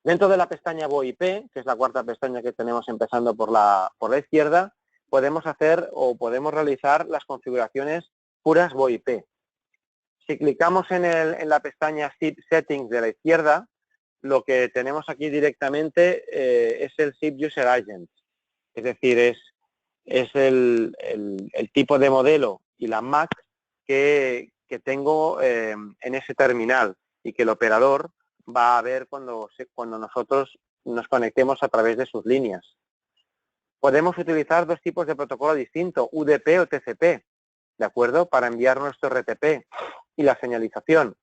Dentro de la pestaña VoIP, que es la cuarta pestaña que tenemos empezando por la izquierda, podemos hacer o podemos realizar las configuraciones puras VoIP. Si clicamos en la pestaña SIP Settings de la izquierda, lo que tenemos aquí directamente es el SIP User Agent. Es decir, es el tipo de modelo y la MAC que tengo en ese terminal y que el operador va a ver cuando nosotros nos conectemos a través de sus líneas. Podemos utilizar dos tipos de protocolo distintos, UDP o TCP, ¿de acuerdo? Para enviar nuestro RTP y la señalización.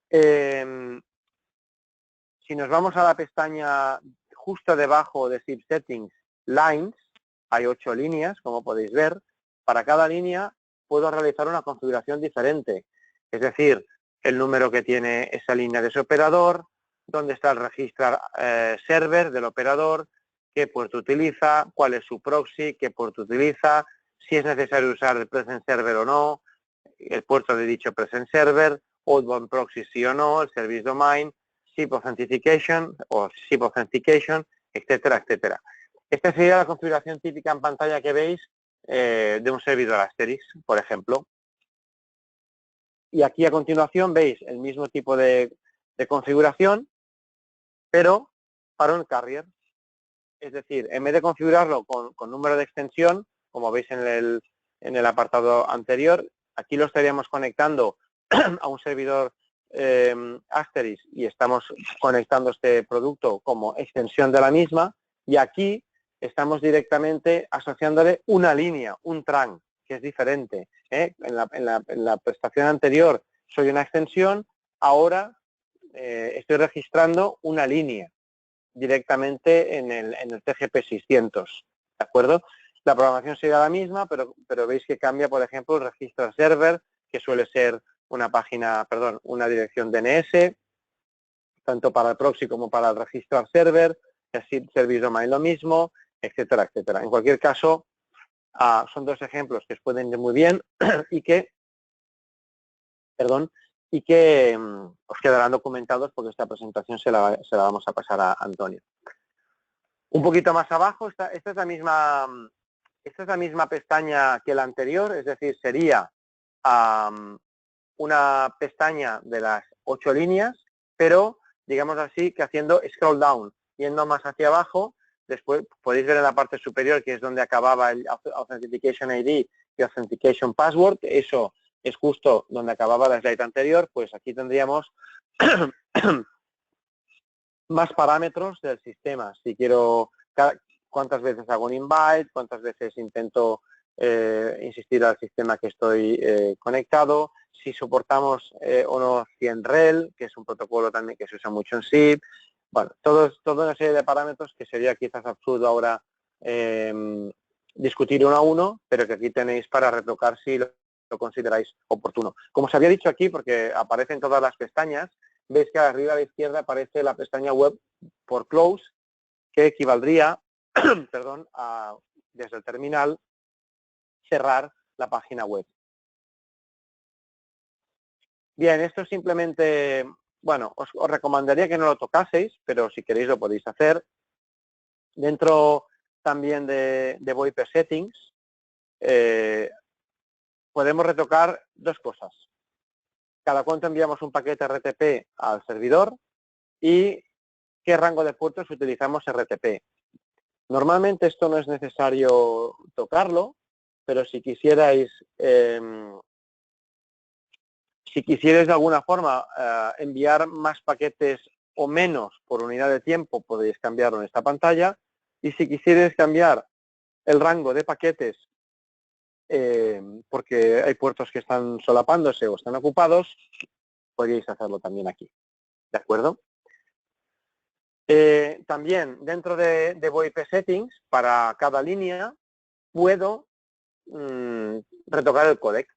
Si nos vamos a la pestaña justo debajo de SIP Settings, Lines, hay 8 líneas, como podéis ver. Para cada línea puedo realizar una configuración diferente. Es decir, el número que tiene esa línea de ese operador, dónde está el registrar server del operador, qué puerto utiliza, cuál es su proxy, qué puerto utiliza, si es necesario usar el present server o no, el puerto de dicho present server, outbound proxy sí o no, el service domain, SIP Authentication o SIP Authentication, etcétera, etcétera. Esta sería la configuración típica en pantalla que veis de un servidor Asterix, por ejemplo. Y aquí a continuación veis el mismo tipo de configuración, pero para un carrier. Es decir, en vez de configurarlo con número de extensión, como veis en el apartado anterior, aquí lo estaríamos conectando a un servidor Asterix y estamos conectando este producto como extensión de la misma, y aquí estamos directamente asociándole una línea, un trunk, que es diferente. En la prestación anterior soy una extensión, ahora estoy registrando una línea directamente en el TGP 600, ¿de acuerdo? La programación sería la misma, pero veis que cambia, por ejemplo, el registro server, que suele ser una dirección DNS, tanto para el proxy como para el registrar server, el service domain lo mismo, etcétera, etcétera. En cualquier caso, son dos ejemplos que os pueden ir muy bien y que os quedarán documentados porque esta presentación se la vamos a pasar a Antonio. Un poquito más abajo, esta es la misma pestaña que la anterior, es decir, sería una pestaña de las 8 líneas, pero digamos así que haciendo scroll down, yendo más hacia abajo. Después podéis ver en la parte superior que es donde acababa el Authentication ID y Authentication Password. Eso es justo donde acababa la slide anterior. Pues aquí tendríamos más parámetros del sistema. Si quiero, cuántas veces hago un invite, cuántas veces intento insistir al sistema que estoy conectado, si soportamos o no 100 REL, que es un protocolo también que se usa mucho en SIP. Bueno, toda una serie de parámetros que sería quizás absurdo ahora discutir uno a uno, pero que aquí tenéis para retocar si lo consideráis oportuno. Como os había dicho aquí, porque aparecen todas las pestañas, veis que arriba a la izquierda aparece la pestaña web por close, que equivaldría perdón, a, desde el terminal, cerrar la página web. Bien, esto simplemente, bueno, os recomendaría que no lo tocaseis, pero si queréis lo podéis hacer. Dentro también de VoIP Settings, podemos retocar dos cosas. Cada cuánto enviamos un paquete RTP al servidor y qué rango de puertos utilizamos RTP. Normalmente esto no es necesario tocarlo, pero si quisierais de alguna forma enviar más paquetes o menos por unidad de tiempo, podéis cambiarlo en esta pantalla. Y si quisierais cambiar el rango de paquetes porque hay puertos que están solapándose o están ocupados, podríais hacerlo también aquí. ¿De acuerdo? También dentro de VoIP Settings, para cada línea, puedo retocar el códec.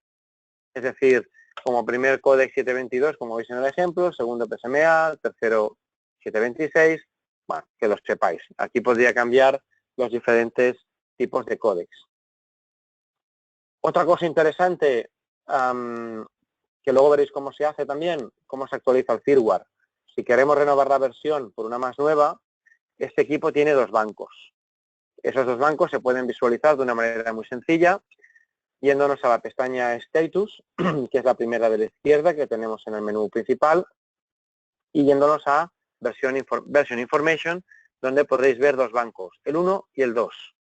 Es decir, como primer códec 722, como veis en el ejemplo, segundo PSMA, tercero 726, bueno, que los sepáis. Aquí podría cambiar los diferentes tipos de códecs. Otra cosa interesante, que luego veréis cómo se hace también, cómo se actualiza el firmware. Si queremos renovar la versión por una más nueva, este equipo tiene dos bancos. Esos dos bancos se pueden visualizar de una manera muy sencilla, yéndonos a la pestaña Status, que es la primera de la izquierda que tenemos en el menú principal, y yéndonos a Version Information, donde podréis ver dos bancos, el 1 y el 2.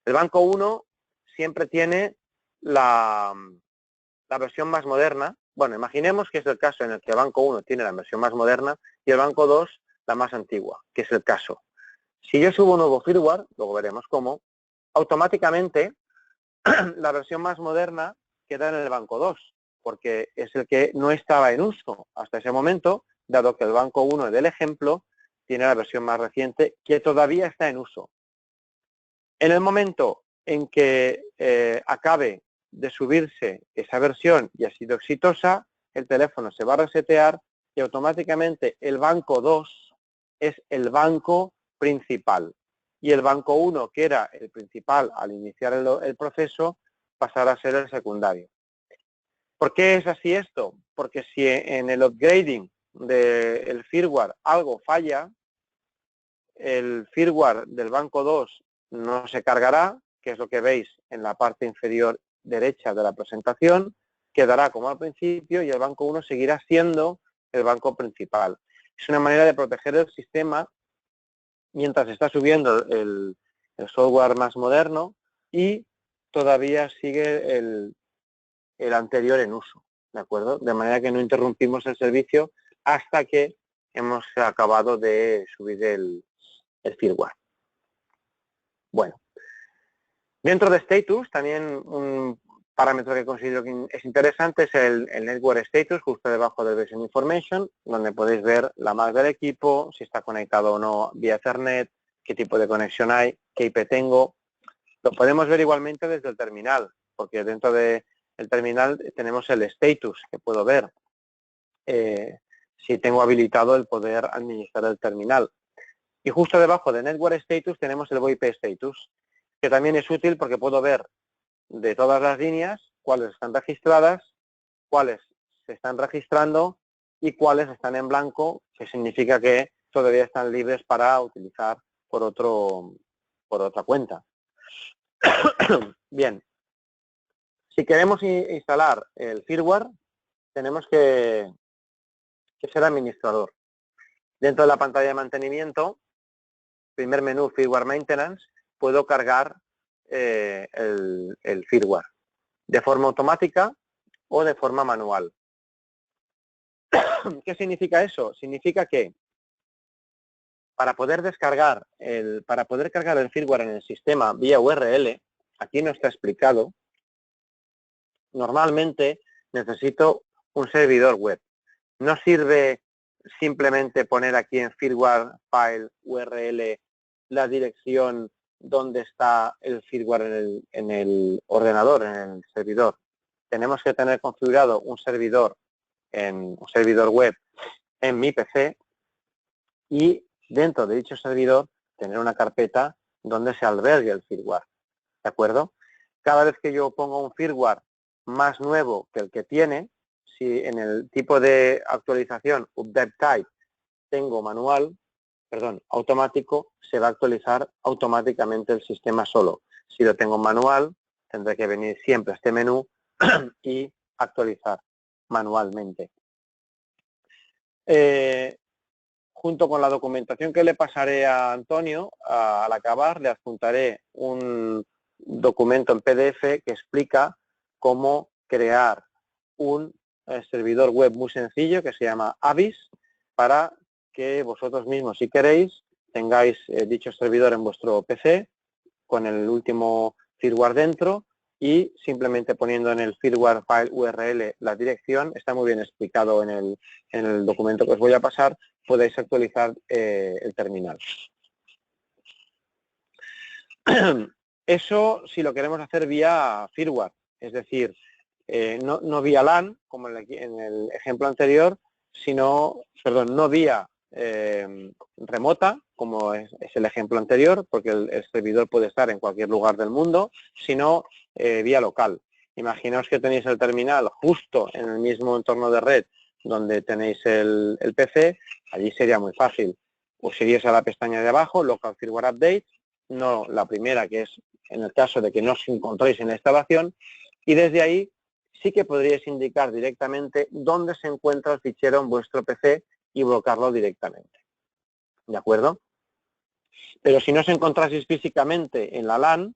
El banco 1 siempre tiene la versión más moderna. Bueno, imaginemos que es el caso en el que el banco 1 tiene la versión más moderna y el banco 2 la más antigua, que es el caso. Si yo subo un nuevo firmware, luego veremos cómo, automáticamente la versión más moderna queda en el banco 2, porque es el que no estaba en uso hasta ese momento, dado que el banco 1 del ejemplo tiene la versión más reciente que todavía está en uso. En el momento en que acabe de subirse esa versión y ha sido exitosa, el teléfono se va a resetear y automáticamente el banco 2 es el banco principal. Y el banco 1, que era el principal al iniciar el proceso, pasará a ser el secundario. ¿Por qué es así esto? Porque si en el upgrading del firmware algo falla, el firmware del banco 2 no se cargará, que es lo que veis en la parte inferior derecha de la presentación, quedará como al principio y el banco 1 seguirá siendo el banco principal. Es una manera de proteger el sistema mientras está subiendo el software más moderno y todavía sigue el anterior en uso, ¿de acuerdo? De manera que no interrumpimos el servicio hasta que hemos acabado de subir el firmware. Bueno, dentro de Status, también un parámetro que considero que es interesante es el Network Status, justo debajo del Version Information, donde podéis ver la MAC del equipo, si está conectado o no vía Ethernet, qué tipo de conexión hay, qué IP tengo. Lo podemos ver igualmente desde el terminal, porque dentro del terminal tenemos el Status, que puedo ver si tengo habilitado el poder administrar el terminal. Y justo debajo de Network Status tenemos el VoIP Status, que también es útil porque puedo ver de todas las líneas cuáles están registradas, cuáles se están registrando y cuáles están en blanco, que significa que todavía están libres para utilizar por otra cuenta. Bien, si queremos instalar el firmware, tenemos que ser administrador. Dentro de la pantalla de mantenimiento, primer menú Firmware Maintenance, puedo cargar el firmware de forma automática o de forma manual. ¿Qué significa eso? Significa que para poder cargar el firmware en el sistema vía URL, aquí no está explicado, normalmente necesito un servidor web. No sirve simplemente poner aquí en firmware file URL la dirección donde está el firmware en el ordenador, en el servidor. Tenemos que tener configurado un servidor web en mi PC y dentro de dicho servidor tener una carpeta donde se albergue el firmware. ¿De acuerdo? Cada vez que yo pongo un firmware más nuevo que el que tiene, si en el tipo de actualización Update Type tengo automático, se va a actualizar automáticamente el sistema solo. Si lo tengo manual, tendré que venir siempre a este menú y actualizar manualmente. Junto con la documentación que le pasaré a Antonio, al acabar, le adjuntaré un documento en PDF que explica cómo crear un servidor web muy sencillo que se llama Avis, para que vosotros mismos, si queréis, tengáis dicho servidor en vuestro PC con el último firmware dentro y simplemente poniendo en el firmware file URL la dirección, está muy bien explicado en el documento que os voy a pasar, podéis actualizar el terminal. Eso si lo queremos hacer vía firmware, es decir, no vía LAN, como en el ejemplo anterior, sino, perdón, no vía remota, como es el ejemplo anterior, porque el servidor puede estar en cualquier lugar del mundo, sino vía local. Imaginaos que tenéis el terminal justo en el mismo entorno de red donde tenéis el PC, allí sería muy fácil. Os iríais a la pestaña de abajo, Local Firmware Update, no la primera, que es en el caso de que no os encontréis en la instalación, y desde ahí sí que podríais indicar directamente dónde se encuentra el fichero en vuestro PC y bloquearlo directamente. ¿De acuerdo? Pero si no os encontráis físicamente en la LAN,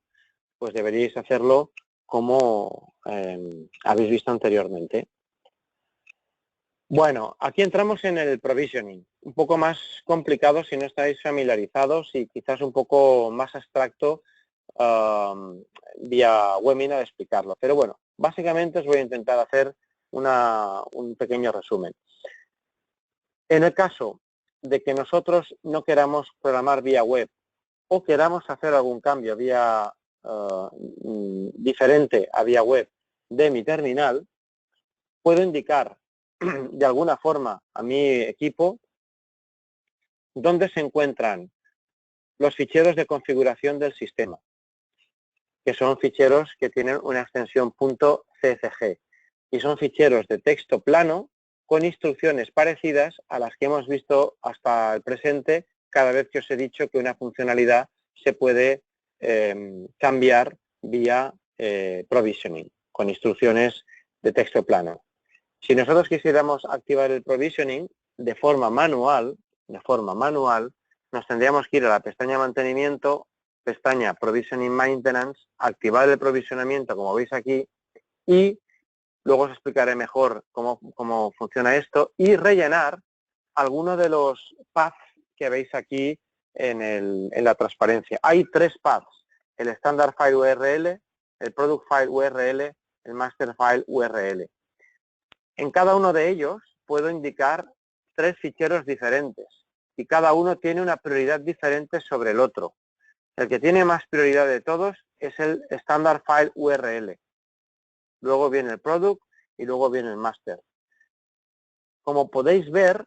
pues deberíais hacerlo como habéis visto anteriormente. Bueno, aquí entramos en el provisioning, un poco más complicado si no estáis familiarizados y quizás un poco más abstracto vía webinar explicarlo. Pero bueno, básicamente os voy a intentar hacer un pequeño resumen. En el caso de que nosotros no queramos programar vía web o queramos hacer algún cambio vía diferente a vía web de mi terminal, puedo indicar de alguna forma a mi equipo dónde se encuentran los ficheros de configuración del sistema, que son ficheros que tienen una extensión .cfg y son ficheros de texto plano con instrucciones parecidas a las que hemos visto hasta el presente cada vez que os he dicho que una funcionalidad se puede cambiar vía provisioning, con instrucciones de texto plano. Si nosotros quisiéramos activar el provisioning de forma manual, nos tendríamos que ir a la pestaña mantenimiento, pestaña Provisioning Maintenance, activar el provisionamiento como veis aquí y luego os explicaré mejor cómo funciona esto y rellenar alguno de los paths que veis aquí en la transparencia. Hay 3 paths, el Standard File URL, el Product File URL, el Master File URL. En cada uno de ellos puedo indicar 3 ficheros diferentes y cada uno tiene una prioridad diferente sobre el otro. El que tiene más prioridad de todos es el Standard File URL. Luego viene el Product y luego viene el Master. Como podéis ver,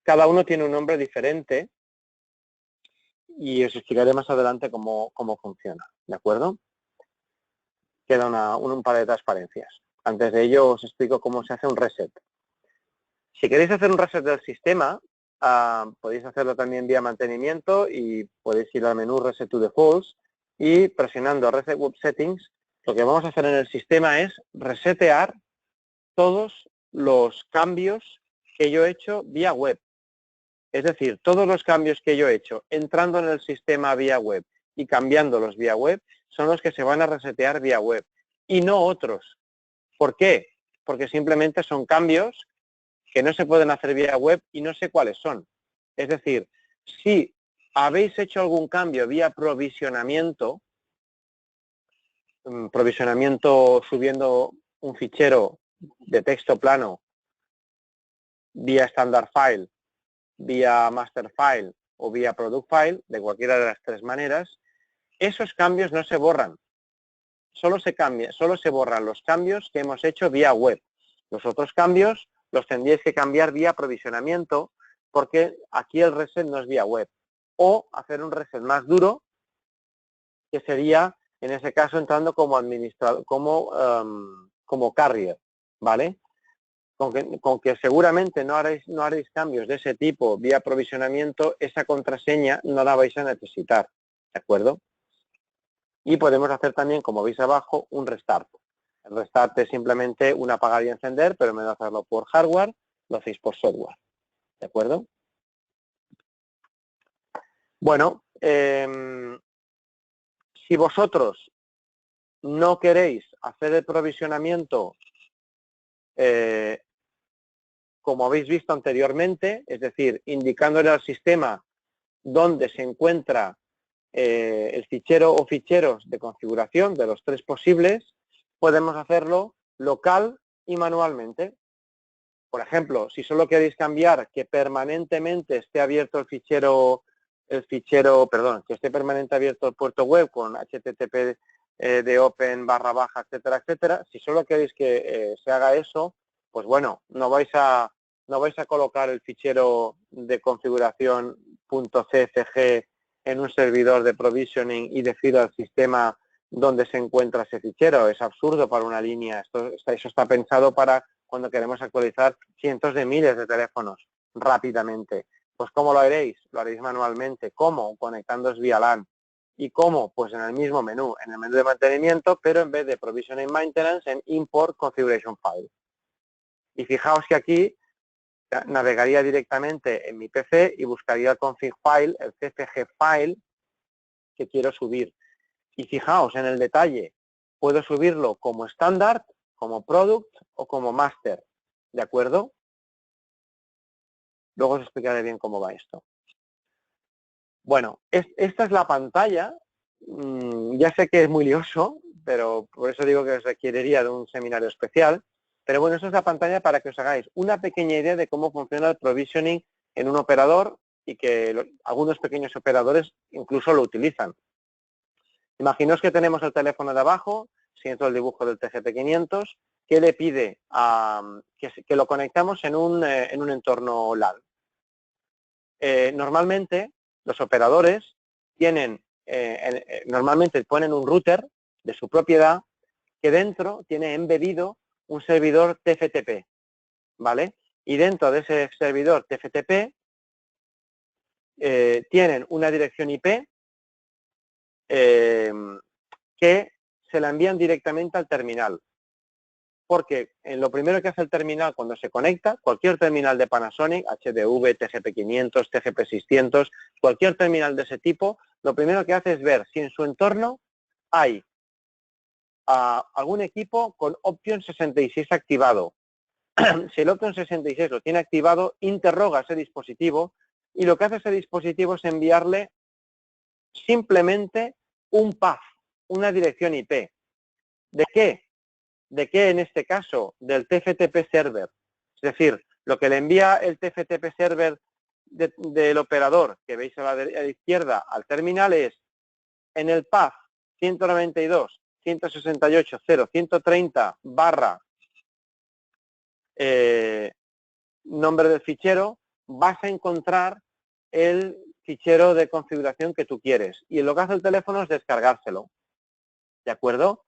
cada uno tiene un nombre diferente y os explicaré más adelante cómo funciona, ¿de acuerdo? Queda un par de transparencias. Antes de ello os explico cómo se hace un reset. Si queréis hacer un reset del sistema, podéis hacerlo también vía mantenimiento y podéis ir al menú Reset to Defaults y presionando Reset Web Settings, lo que vamos a hacer en el sistema es resetear todos los cambios que yo he hecho vía web. Es decir, todos los cambios que yo he hecho entrando en el sistema vía web y cambiándolos vía web son los que se van a resetear vía web y no otros. ¿Por qué? Porque simplemente son cambios que no se pueden hacer vía web y no sé cuáles son. Es decir, si habéis hecho algún cambio vía provisionamiento subiendo un fichero de texto plano vía standard file, vía master file o vía product file, de cualquiera de las 3 maneras, esos cambios no se borran. Solo se borran los cambios que hemos hecho vía web. Los otros cambios los tendríais que cambiar vía provisionamiento porque aquí el reset no es vía web. O hacer un reset más duro, que sería, en ese caso, entrando como administrador, como carrier, ¿vale? Con que seguramente no haréis cambios de ese tipo vía provisionamiento, esa contraseña no la vais a necesitar, ¿de acuerdo? Y podemos hacer también, como veis abajo, un restart. El restart es simplemente un apagar y encender, pero en vez de hacerlo por hardware, lo hacéis por software, ¿de acuerdo? Bueno, si vosotros no queréis hacer el provisionamiento como habéis visto anteriormente, es decir, indicándole al sistema dónde se encuentra el fichero o ficheros de configuración de los 3 posibles, podemos hacerlo local y manualmente. Por ejemplo, si solo queréis cambiar que permanentemente esté abierto el fichero, que esté permanentemente abierto el puerto web con HTTP de open /, etcétera, etcétera, si solo queréis que se haga eso, pues bueno, no vais a colocar el fichero de configuración .cfg en un servidor de provisioning y decir al sistema dónde se encuentra ese fichero. Es absurdo para una línea. Eso está pensado para cuando queremos actualizar cientos de miles de teléfonos rápidamente. Pues ¿cómo lo haréis? Lo haréis manualmente. ¿Cómo? Conectándoos vía LAN. ¿Y cómo? Pues en el mismo menú, en el menú de mantenimiento, pero en vez de Provisioning Maintenance, en Import Configuration File. Y fijaos que aquí navegaría directamente en mi PC y buscaría el config file, el CFG file que quiero subir. Y fijaos en el detalle, puedo subirlo como estándar, como product o como master, ¿de acuerdo? Luego os explicaré bien cómo va esto. Bueno, esta es la pantalla. Ya sé que es muy lioso, pero por eso digo que requeriría de un seminario especial. Pero bueno, esta es la pantalla para que os hagáis una pequeña idea de cómo funciona el provisioning en un operador y que algunos pequeños operadores incluso lo utilizan. Imaginaos que tenemos el teléfono de abajo, siguiendo el dibujo del TGP500, que le pide que lo conectamos en un entorno LAN. Normalmente, los operadores normalmente ponen un router de su propiedad que dentro tiene embedido un servidor TFTP, ¿vale? Y dentro de ese servidor TFTP tienen una dirección IP que se la envían directamente al terminal. Porque lo primero que hace el terminal cuando se conecta, cualquier terminal de Panasonic, HDV, TGP500, TGP600, cualquier terminal de ese tipo, lo primero que hace es ver si en su entorno hay algún equipo con Option 66 activado. Si el Option 66 lo tiene activado, interroga ese dispositivo y lo que hace ese dispositivo es enviarle simplemente un path, una dirección IP. ¿De qué? ¿De qué en este caso? Del TFTP server. Es decir, lo que le envía el TFTP server del operador, que veis a la izquierda al terminal, es en el path 192.168.0.130 nombre del fichero, vas a encontrar el fichero de configuración que tú quieres. Y lo que hace el teléfono es descargárselo. ¿De acuerdo?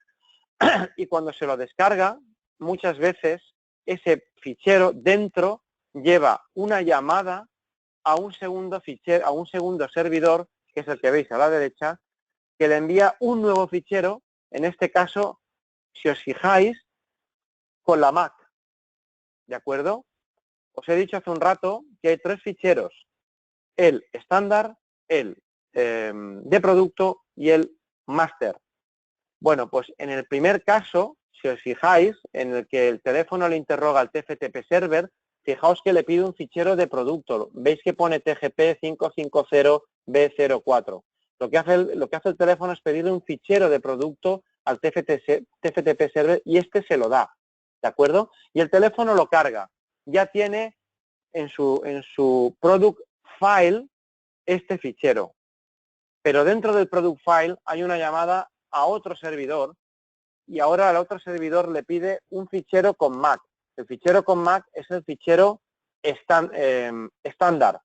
Y cuando se lo descarga, muchas veces ese fichero dentro lleva una llamada a un segundo fichero, a un segundo servidor, que es el que veis a la derecha, que le envía un nuevo fichero, en este caso, si os fijáis, con la MAC. ¿De acuerdo? Os he dicho hace un rato que hay tres ficheros: el estándar, el de producto y el master. Bueno, pues en el primer caso, si os fijáis, en el que el teléfono le interroga al TFTP server, fijaos que le pide un fichero de producto. Veis que pone TGP 550B04. Lo que hace el teléfono es pedirle un fichero de producto al TFTP server y este se lo da. ¿De acuerdo? Y el teléfono lo carga. Ya tiene en su product file este fichero. Pero dentro del product file hay una llamada a otro servidor y ahora al otro servidor le pide un fichero con MAC. El fichero con MAC es el fichero estándar.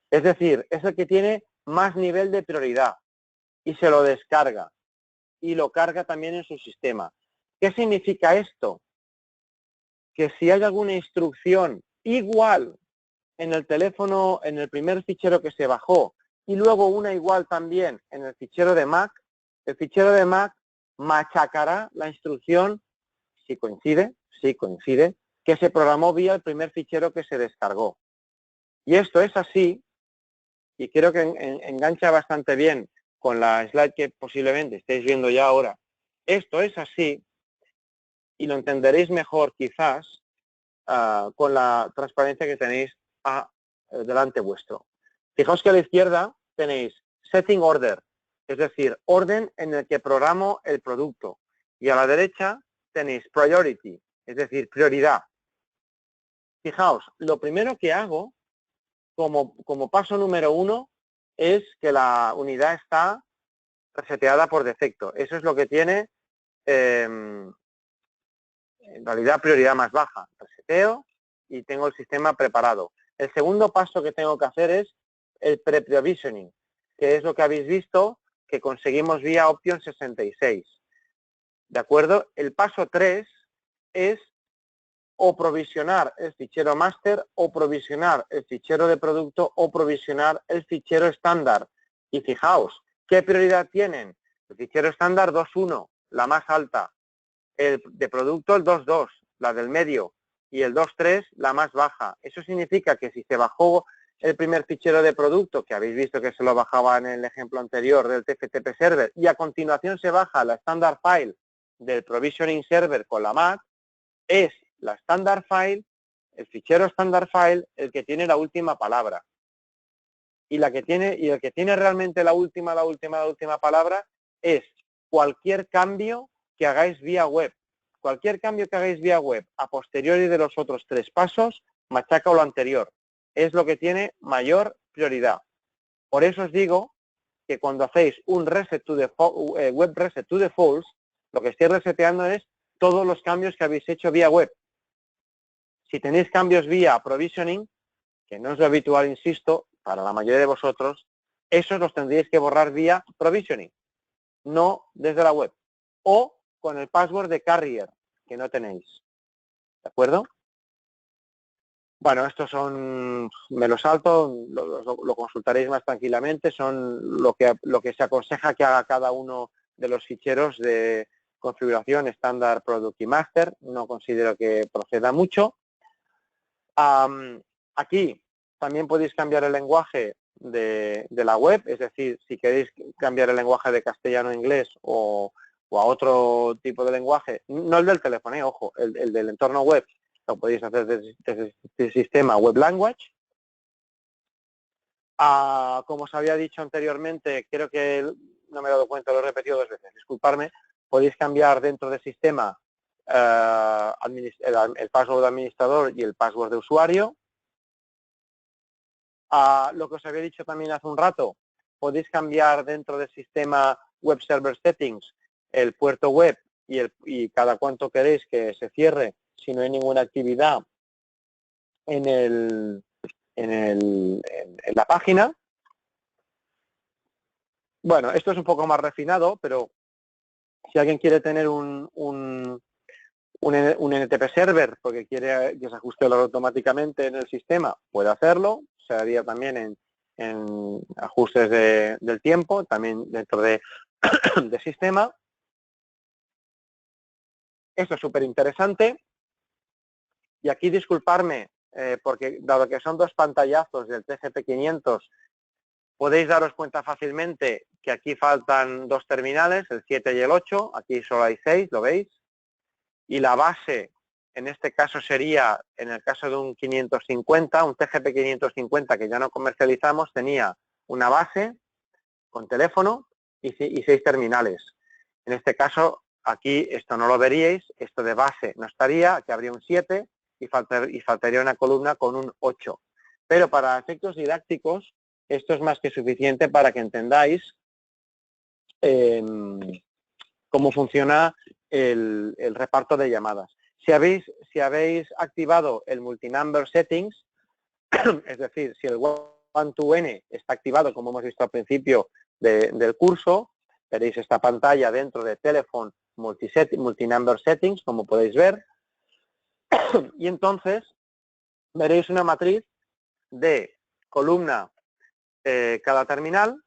Es decir, es el que tiene más nivel de prioridad y se lo descarga y lo carga también en su sistema. ¿Qué significa esto? Que si hay alguna instrucción igual en el teléfono, en el primer fichero que se bajó, y luego una igual también en el fichero de Mac, el fichero de Mac machacará la instrucción, si coincide, que se programó vía el primer fichero que se descargó. Y esto es así, y creo que engancha bastante bien con la slide que posiblemente estéis viendo ya ahora. Esto es así, y lo entenderéis mejor quizás con la transparencia que tenéis delante vuestro. Fijaos que a la izquierda tenéis Setting Order, es decir, orden en el que programo el producto. Y a la derecha tenéis Priority, es decir, prioridad. Fijaos, lo primero que hago como paso número 1 es que la unidad está reseteada por defecto. Eso es lo que tiene en realidad prioridad más baja. Reseteo y tengo el sistema preparado. El segundo paso que tengo que hacer es el pre-provisioning, que es lo que habéis visto que conseguimos vía Option 66. ¿De acuerdo? El paso 3 es o provisionar el fichero master, o provisionar el fichero de producto, o provisionar el fichero estándar. Y fijaos, ¿qué prioridad tienen? El fichero estándar 2.1, la más alta. El de producto el 2.2, la del medio. Y el 2.3, la más baja. Eso significa que si se bajó el primer fichero de producto, que habéis visto que se lo bajaba en el ejemplo anterior del TFTP Server, y a continuación se baja la standard file del provisioning server con la MAC, es la standard file, el fichero standard file, el que tiene la última palabra. Y el que tiene realmente la última palabra es cualquier cambio que hagáis vía web. Cualquier cambio que hagáis vía web a posteriori de los otros 3 pasos, machaca lo anterior. Es lo que tiene mayor prioridad. Por eso os digo que cuando hacéis un reset to default, web reset to defaults, lo que estáis reseteando es todos los cambios que habéis hecho vía web. Si tenéis cambios vía provisioning, que no es lo habitual, insisto, para la mayoría de vosotros, esos los tendríais que borrar vía provisioning, no desde la web. O con el password de carrier, que no tenéis. ¿De acuerdo? Bueno, estos son, me lo salto, lo consultaréis más tranquilamente, son lo que se aconseja que haga cada uno de los ficheros de configuración estándar, product y master. No considero que proceda mucho. Aquí también podéis cambiar el lenguaje de la web, es decir, si queréis cambiar el lenguaje de castellano a inglés o a otro tipo de lenguaje, no el del teléfono, ojo, el del entorno web, lo podéis hacer desde el sistema Web Language. Como os había dicho anteriormente, creo que no me he dado cuenta, lo he repetido 2 veces, disculparme, podéis cambiar dentro del sistema el password de administrador y el password de usuario. Lo que os había dicho también hace un rato, podéis cambiar dentro del sistema Web Server Settings el puerto web y cada cuánto queréis que se cierre si no hay ninguna actividad en la página. Bueno, esto es un poco más refinado, pero si alguien quiere tener un NTP server porque quiere que se ajuste automáticamente en el sistema, puede hacerlo. Se haría también en ajustes del tiempo, también dentro de sistema. Esto es súper interesante. Y aquí disculparme, porque dado que son 2 pantallazos del TGP 500, podéis daros cuenta fácilmente que aquí faltan 2 terminales, el 7 y el 8. Aquí solo hay 6, ¿lo veis? Y la base, en este caso sería, en el caso de un 550, un TGP 550 que ya no comercializamos, tenía una base con teléfono y 6 terminales. En este caso, aquí esto no lo veríais, esto de base no estaría, aquí habría un 7 y faltaría una columna con un 8. Pero para efectos didácticos, esto es más que suficiente para que entendáis cómo funciona el reparto de llamadas. Si habéis activado el multinumber settings, es decir, si el one-to-n está activado, como hemos visto al principio del curso, veréis esta pantalla dentro de Telephone multinumber settings, como podéis ver, y entonces veréis una matriz de columna cada terminal,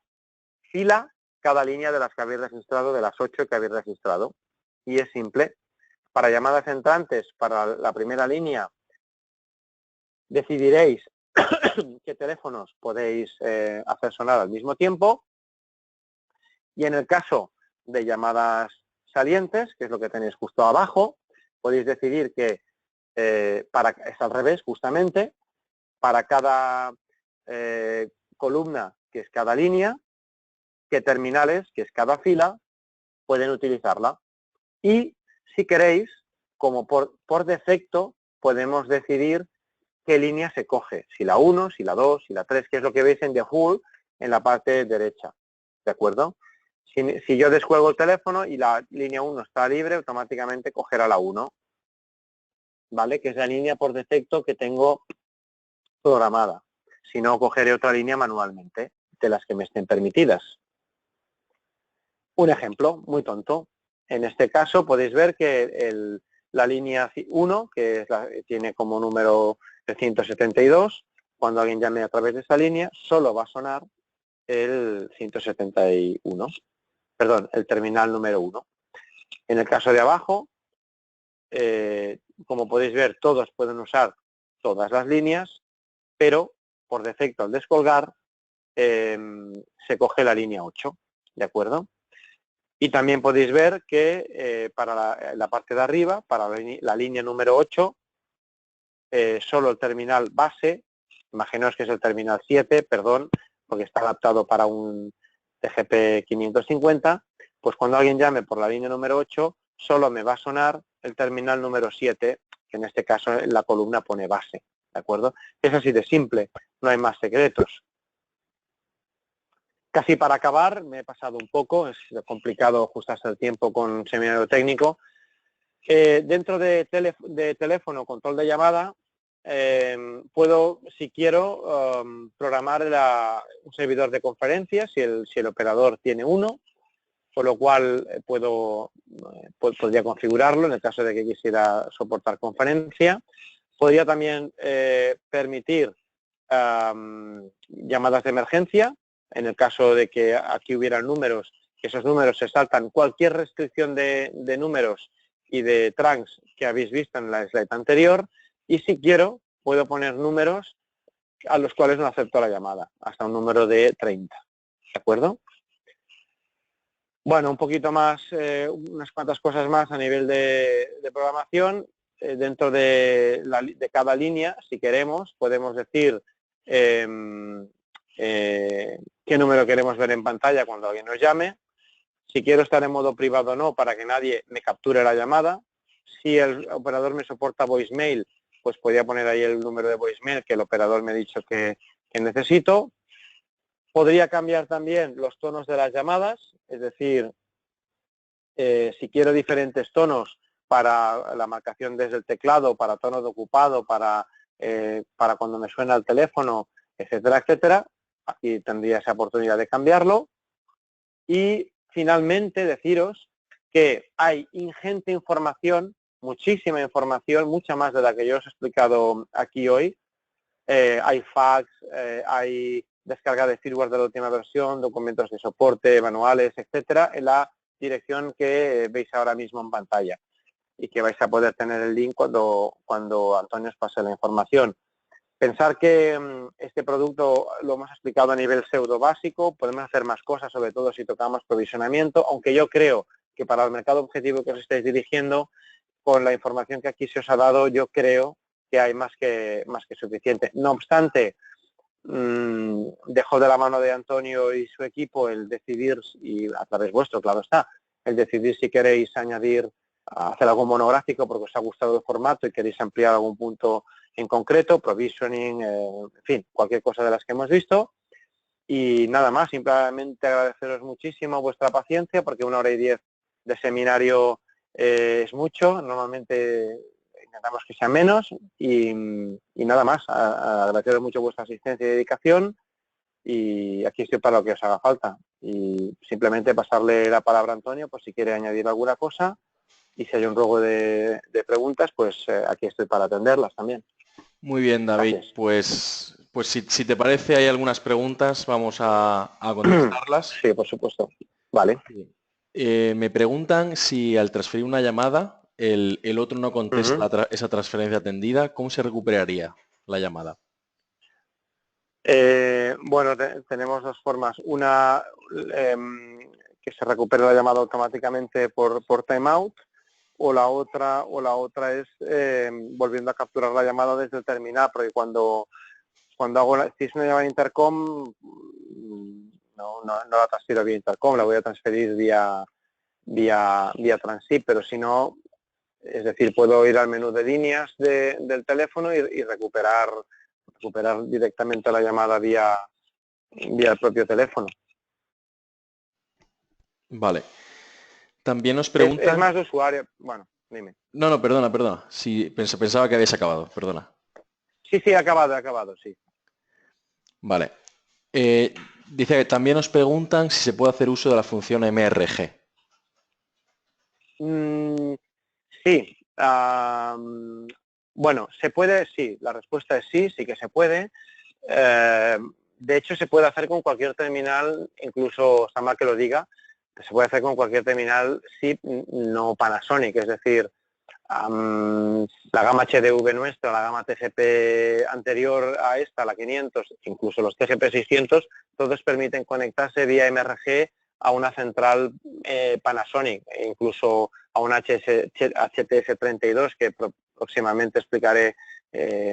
fila cada línea de las que habéis registrado, de las 8 que habéis registrado. Y es simple. Para llamadas entrantes, para la primera línea, decidiréis qué teléfonos podéis hacer sonar al mismo tiempo. Y en el caso de llamadas salientes, que es lo que tenéis justo abajo, podéis decidir que es al revés, justamente, para cada columna, que es cada línea, qué terminales, que es cada fila, pueden utilizarla. Y si queréis, como por defecto, podemos decidir qué línea se coge, si la 1, si la 2, si la 3, que es lo que veis en The Whole en la parte derecha, ¿de acuerdo? Si yo descuelgo el teléfono y la línea 1 está libre, automáticamente cogerá la 1, ¿vale? Que es la línea por defecto que tengo programada. Si no, cogeré otra línea manualmente, de las que me estén permitidas. Un ejemplo muy tonto. En este caso podéis ver que la línea 1, que tiene como número el 172, cuando alguien llame a través de esa línea, solo va a sonar el 171, perdón, el terminal número 1. En el caso de abajo, como podéis ver, todos pueden usar todas las líneas, pero por defecto al descolgar se coge la línea 8, ¿de acuerdo? Y también podéis ver que para la parte de arriba, para la línea número 8, solo el terminal base, imaginaos que es el terminal 7, perdón, porque está adaptado para un TGP 550, pues cuando alguien llame por la línea número 8, solo me va a sonar el terminal número 7, que en este caso en la columna pone base, ¿de acuerdo? Es así de simple, no hay más secretos. Casi para acabar, me he pasado un poco, es complicado ajustarse el tiempo con un seminario técnico. Dentro de teléfono, control de llamada, puedo, si quiero, programar un servidor de conferencias, si el operador tiene uno, con lo cual podría configurarlo en el caso de que quisiera soportar conferencia. Podría también permitir llamadas de emergencia, en el caso de que aquí hubieran números, que esos números se saltan cualquier restricción de números y de trunks que habéis visto en la slide anterior, y si quiero puedo poner números a los cuales no acepto la llamada, hasta un número de 30, ¿de acuerdo? Bueno, un poquito más, unas cuantas cosas más a nivel de programación. Dentro de cada línea, si queremos, podemos decir qué número queremos ver en pantalla cuando alguien nos llame. Si quiero estar en modo privado o no, para que nadie me capture la llamada. Si el operador me soporta voicemail, pues podría poner ahí el número de voicemail que el operador me ha dicho que necesito. Podría cambiar también los tonos de las llamadas, es decir, si quiero diferentes tonos para la marcación desde el teclado, para tono de ocupado, para cuando me suena el teléfono, etcétera, etcétera, aquí tendría esa oportunidad de cambiarlo. Y finalmente deciros que hay ingente información, muchísima información, mucha más de la que yo os he explicado aquí hoy. Hay fax, hay descarga de firmware de la última versión, documentos de soporte, manuales, etcétera, en la dirección que veis ahora mismo en pantalla y que vais a poder tener el link cuando Antonio os pase la información. Pensar que este producto lo hemos explicado a nivel pseudo básico, podemos hacer más cosas, sobre todo si tocamos provisionamiento, aunque yo creo que para el mercado objetivo que os estáis dirigiendo, con la información que aquí se os ha dado, yo creo que hay más que suficiente. No obstante, dejo de la mano de Antonio y su equipo el decidir, y a través vuestro, claro está, el decidir si queréis añadir, hacer algún monográfico porque os ha gustado el formato y queréis ampliar algún punto en concreto, provisioning, en fin, cualquier cosa de las que hemos visto. Y nada más, simplemente agradeceros muchísimo vuestra paciencia, porque 1 hora y 10 de seminario es mucho, normalmente intentamos que sea menos, y nada más, agradeceros mucho vuestra asistencia y dedicación, y aquí estoy para lo que os haga falta. Y simplemente pasarle la palabra a Antonio, por si quiere añadir alguna cosa, y si hay un ruego de preguntas, pues aquí estoy para atenderlas también. Muy bien, David. Gracias. Pues si te parece, hay algunas preguntas, vamos a contestarlas. Sí, por supuesto. Vale. Me preguntan si al transferir una llamada, el otro no contesta esa transferencia atendida, ¿cómo se recuperaría la llamada? Bueno, tenemos dos formas. Una, que se recupere la llamada automáticamente por timeout, o la otra es volviendo a capturar la llamada desde el terminal, porque cuando hago si es una llamada intercom, no la transfiero vía intercom, la voy a transferir vía transip, pero si no, Es decir, puedo ir al menú de líneas del teléfono y recuperar directamente la llamada vía el propio teléfono. Vale. También nos Es preguntan... más de usuario. Bueno, dime. No, perdona. Sí, pensaba que habías acabado, perdona. Sí, he acabado, sí. Vale. Dice que también nos preguntan si se puede hacer uso de la función MRG. Sí. Bueno, se puede, sí. La respuesta es sí que se puede. De hecho, se puede hacer con cualquier terminal, incluso, está mal que lo diga, se puede hacer con cualquier terminal SIP no Panasonic, es decir, la gama HDV nuestra, la gama TGP anterior a esta, la 500, incluso los TGP 600, todos permiten conectarse vía MRG a una central Panasonic, e incluso a un HTS32, que próximamente explicaré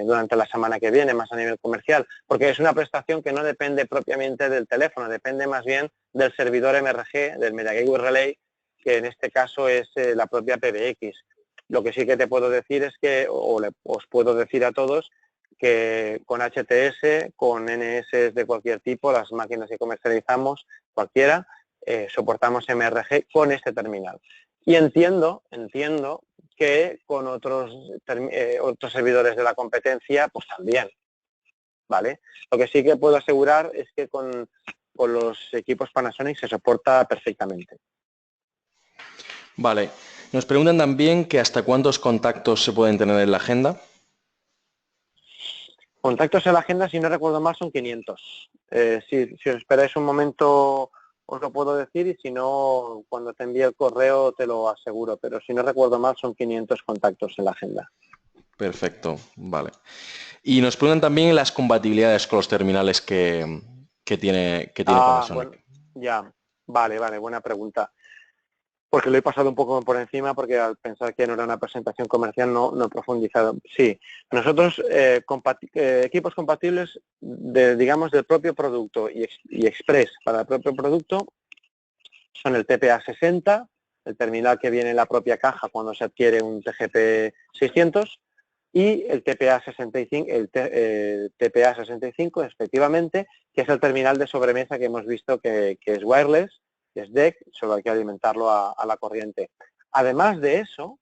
durante la semana que viene, más a nivel comercial, porque es una prestación que no depende propiamente del teléfono, depende más bien del servidor MRG, del Media Gateway Relay, que en este caso es la propia PBX. Lo que sí que te puedo decir es que, os puedo decir a todos, que con HTS, con NS de cualquier tipo, las máquinas que comercializamos, cualquiera, soportamos MRG con este terminal. Y entiendo que con otros servidores de la competencia, pues también, ¿vale? Lo que sí que puedo asegurar es que con los equipos Panasonic se soporta perfectamente. Vale. Nos preguntan también que hasta cuántos contactos se pueden tener en la agenda. Contactos en la agenda, si no recuerdo mal, son 500. Si os esperáis un momento os lo puedo decir, y si no, cuando te envíe el correo te lo aseguro, pero si no recuerdo mal son 500 contactos en la agenda. Perfecto, vale. Y nos preguntan también las compatibilidades con los terminales que tiene Panasonic. Bueno, ya, vale, buena pregunta. Porque lo he pasado un poco por encima, porque al pensar que no era una presentación comercial no he profundizado. Sí, nosotros equipos compatibles digamos del propio producto y express para el propio producto son el TPA60, el terminal que viene en la propia caja cuando se adquiere un TGP 600, y el TPA65, TPA65 efectivamente, que es el terminal de sobremesa que hemos visto que es wireless, que es DEC, solo hay que alimentarlo a la corriente. Además de eso,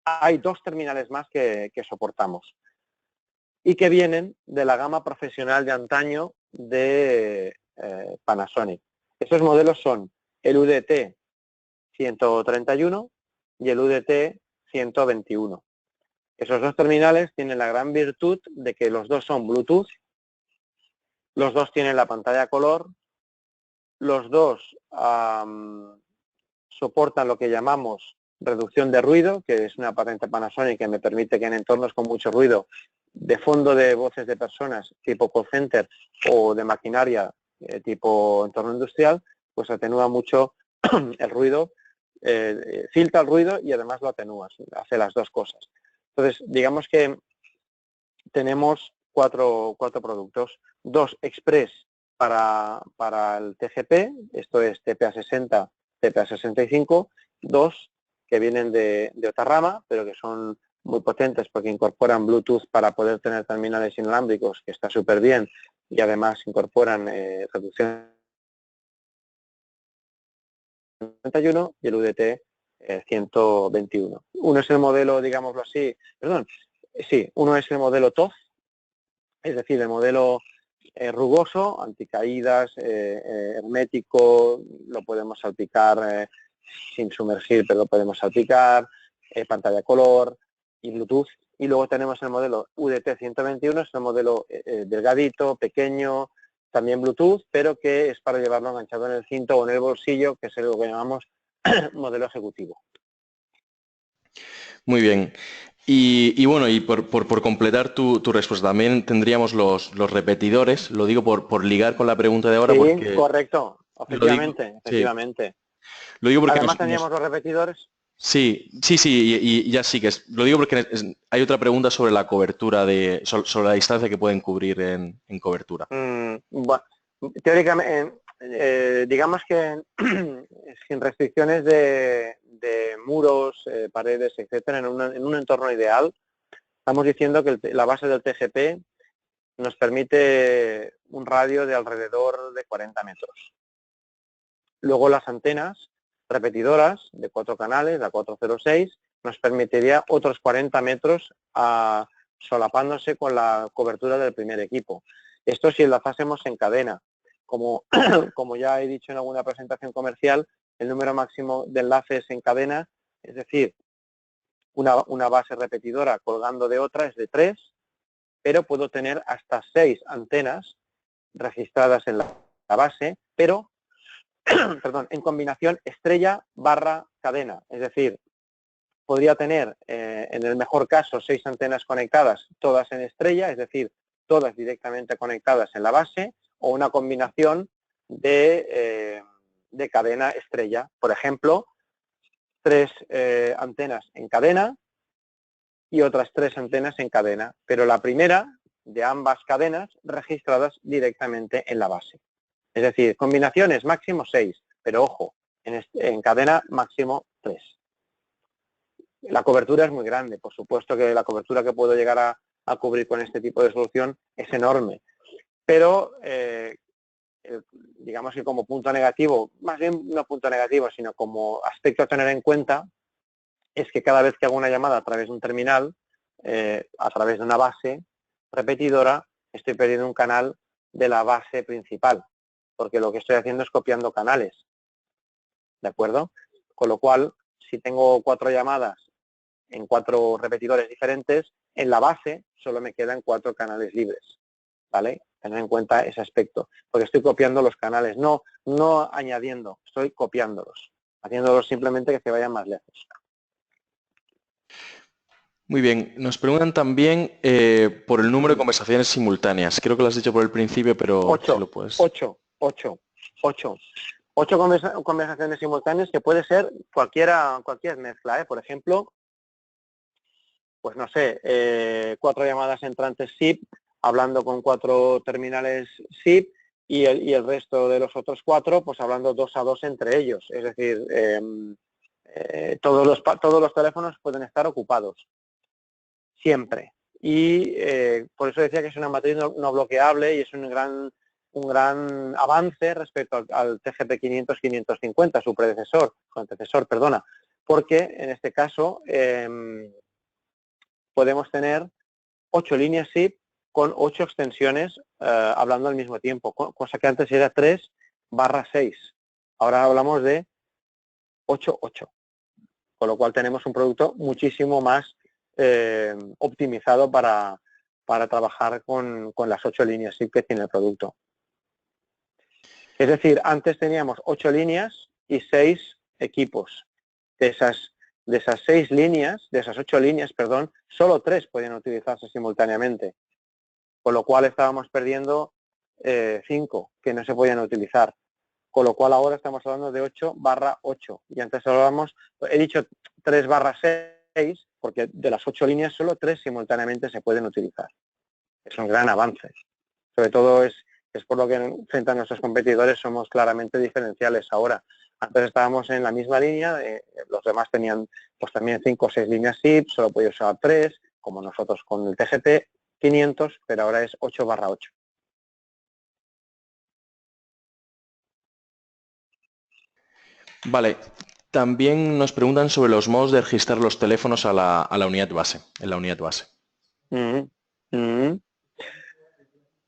hay dos terminales más que soportamos y que vienen de la gama profesional de antaño de Panasonic. Estos modelos son el UDT 131 y el UDT 121. Esos dos terminales tienen la gran virtud de que los dos son Bluetooth, los dos tienen la pantalla color, los dos soportan lo que llamamos reducción de ruido, que es una patente Panasonic que me permite que en entornos con mucho ruido, de fondo de voces de personas tipo call center o de maquinaria tipo entorno industrial, pues atenúa mucho el ruido, filtra el ruido y además lo atenúa, hace las dos cosas. Entonces, digamos que tenemos cuatro productos, dos express para el TGP, esto es TPA60, TPA65, dos que vienen de otra rama, pero que son muy potentes porque incorporan Bluetooth para poder tener terminales inalámbricos, que está súper bien, y además incorporan reducción 31 y el UDT 121. Uno es el modelo, digámoslo así, uno es el modelo TOF, es decir, el modelo rugoso, anticaídas, hermético, lo podemos salpicar sin sumergir, pero lo podemos salpicar, pantalla color y Bluetooth. Y luego tenemos el modelo UDT 121, es el modelo delgadito, pequeño, también Bluetooth, pero que es para llevarlo enganchado en el cinto o en el bolsillo, que es lo que llamamos modelo ejecutivo. Muy bien. Y bueno, y por completar tu respuesta, también tendríamos los repetidores, lo digo por ligar con la pregunta de ahora, Sí, porque... correcto, efectivamente. Sí, lo digo porque Además teníamos los repetidores. Sí, y ya sí que lo digo porque hay otra pregunta sobre la cobertura, sobre la distancia que pueden cubrir en cobertura. Bueno, teóricamente, digamos que sin restricciones de muros, paredes, etcétera, en un entorno ideal. Estamos diciendo que la base del TGP nos permite un radio de alrededor de 40 metros. Luego las antenas repetidoras de 4 canales, la 406, nos permitiría otros 40 metros solapándose con la cobertura del primer equipo. Esto si enlazásemos en cadena. Como ya he dicho en alguna presentación comercial, el número máximo de enlaces en cadena, es decir, una base repetidora colgando de otra, es de 3, pero puedo tener hasta 6 antenas registradas en la base, pero perdón, en combinación estrella/cadena. Es decir, podría tener, en el mejor caso, 6 antenas conectadas, todas en estrella, es decir, todas directamente conectadas en la base, o una combinación de cadena estrella. Por ejemplo, 3 antenas en cadena y otras 3 antenas en cadena, pero la primera de ambas cadenas registradas directamente en la base. Es decir, combinaciones máximo 6, pero ojo, en cadena máximo 3. La cobertura es muy grande, por supuesto que la cobertura que puedo llegar a cubrir con este tipo de solución es enorme, pero digamos que como punto negativo, más bien no punto negativo, sino como aspecto a tener en cuenta, es que cada vez que hago una llamada a través de un terminal, a través de una base repetidora, estoy perdiendo un canal de la base principal, porque lo que estoy haciendo es copiando canales, ¿de acuerdo? Con lo cual, si tengo 4 llamadas en 4 repetidores diferentes, en la base solo me quedan 4 canales libres, ¿vale? Tener en cuenta ese aspecto, porque estoy copiando los canales, no añadiendo, estoy copiándolos, haciéndolos simplemente que se vayan más lejos. Muy bien, nos preguntan también por el número de conversaciones simultáneas. Creo que lo has dicho por el principio, pero si lo puedes. 8 conversaciones simultáneas, que puede ser cualquier mezcla, Por ejemplo, pues no sé, 4 llamadas entrantes SIP, hablando con 4 terminales SIP y el resto de los otros 4, pues hablando 2 a 2 entre ellos. Es decir, todos los teléfonos pueden estar ocupados, siempre. Y por eso decía que es una matriz no bloqueable y es un gran avance respecto al TGP 500-550, su antecesor, porque en este caso podemos tener 8 líneas SIP con 8 extensiones hablando al mismo tiempo, cosa que antes era 3/6. Ahora hablamos de 8/8, con lo cual tenemos un producto muchísimo más optimizado para trabajar con las 8 líneas SIP que tiene el producto. Es decir, antes teníamos 8 líneas y 6 equipos. De esas 6 líneas, de esas 8 líneas, perdón, solo 3 podían utilizarse simultáneamente, con lo cual estábamos perdiendo 5 que no se podían utilizar, con lo cual ahora estamos hablando de 8/8, y antes hablábamos, he dicho 3/6, porque de las 8 líneas solo 3 simultáneamente se pueden utilizar. Es un gran avance, sobre todo es por lo que frente a nuestros competidores somos claramente diferenciales ahora. Antes estábamos en la misma línea, los demás tenían pues también 5 o 6 líneas SIP, solo podía usar 3, como nosotros con el TGP 500, pero ahora es 8/8. Vale, también nos preguntan sobre los modos de registrar los teléfonos a la unidad base, en la unidad base.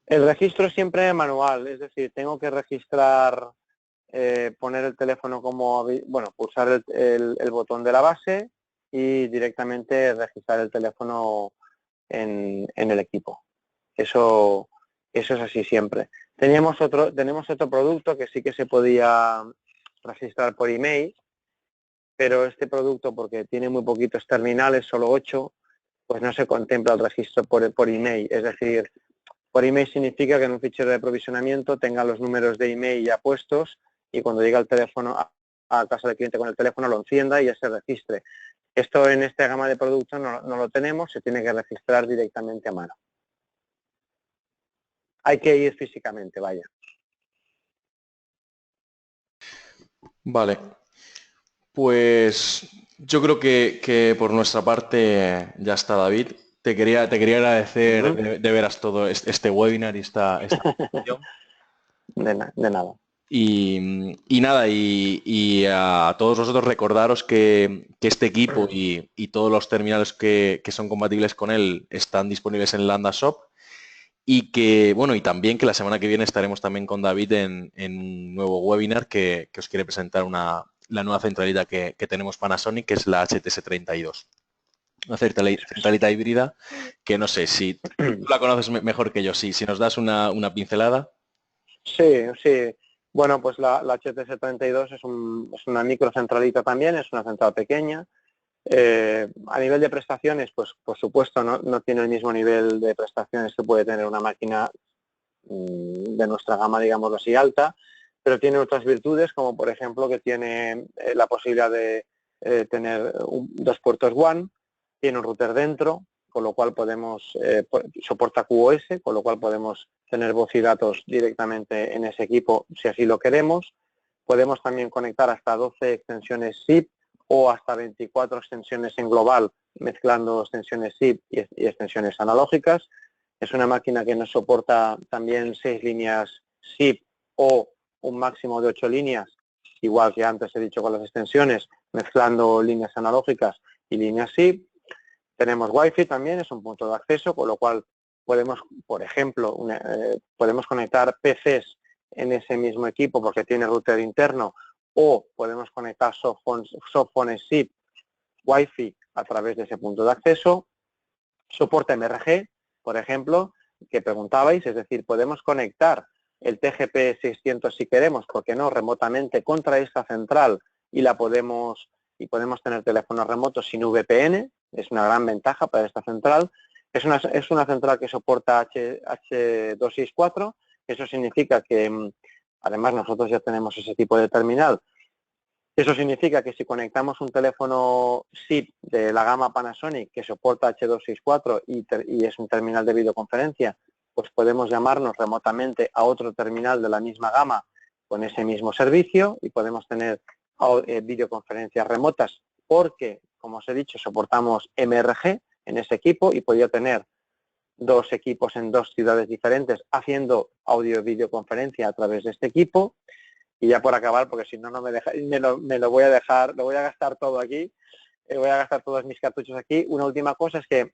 El registro es siempre manual, es decir, tengo que registrar, poner el teléfono pulsar el botón de la base y directamente registrar el teléfono en el equipo. Eso es así siempre. Tenemos otro producto que sí que se podía registrar por email, pero este producto, porque tiene muy poquitos terminales, solo 8, pues no se contempla el registro por email. Es decir, por email significa que en un fichero de aprovisionamiento tenga los números de email ya puestos y cuando llega el teléfono a casa del cliente con el teléfono lo encienda y ya se registre. Esto en esta gama de productos no lo tenemos, se tiene que registrar directamente a mano. Hay que ir físicamente, vaya. Vale. Pues Yo creo que por nuestra parte ya está, David. Te quería agradecer Ujú. de veras todo este webinar y esta presentación. De nada. Y nada, y a todos vosotros recordaros que este equipo y todos los terminales que son compatibles con él están disponibles en Landa Shop y que, bueno, y también que la semana que viene estaremos también con David en un nuevo webinar que os quiere presentar la nueva centralita que tenemos Panasonic, que es la HTS32. Una Eso es. centralita híbrida que no sé si tú la conoces mejor que yo, sí. Si nos das una pincelada. Sí, sí. Bueno, pues la HTS32 es una microcentralita también, es una central pequeña. A nivel de prestaciones, pues por supuesto no tiene el mismo nivel de prestaciones que puede tener una máquina de nuestra gama, digámoslo así, alta, pero tiene otras virtudes, como por ejemplo que tiene la posibilidad de tener dos puertos WAN, tiene un router dentro, con lo cual soporta QoS, con lo cual podemos tener voz y datos directamente en ese equipo si así lo queremos. Podemos también conectar hasta 12 extensiones SIP o hasta 24 extensiones en global, mezclando extensiones SIP y extensiones analógicas. Es una máquina que nos soporta también 6 líneas SIP o un máximo de 8 líneas, igual que antes he dicho con las extensiones, mezclando líneas analógicas y líneas SIP. Tenemos Wi-Fi también, es un punto de acceso, con lo cual podemos, por ejemplo, podemos conectar PCs en ese mismo equipo porque tiene router interno, o podemos conectar softphones SIP Wi-Fi a través de ese punto de acceso. Soporta MRG, por ejemplo, que preguntabais, es decir, podemos conectar el TGP 600 si queremos, porque no, remotamente contra esta central y podemos tener teléfonos remotos sin VPN, es una gran ventaja para esta central. Es una central que soporta H264, eso significa que además nosotros ya tenemos ese tipo de terminal. Eso significa que si conectamos un teléfono SIP de la gama Panasonic que soporta H264 y es un terminal de videoconferencia, pues podemos llamarnos remotamente a otro terminal de la misma gama con ese mismo servicio y podemos tener videoconferencias remotas porque, como os he dicho, soportamos MRG en ese equipo y podría tener dos equipos en dos ciudades diferentes haciendo audio-videoconferencia a través de este equipo. Y ya por acabar, porque si no, no me deja, me lo voy a dejar, lo voy a gastar todo aquí, voy a gastar todos mis cartuchos aquí. Una última cosa es que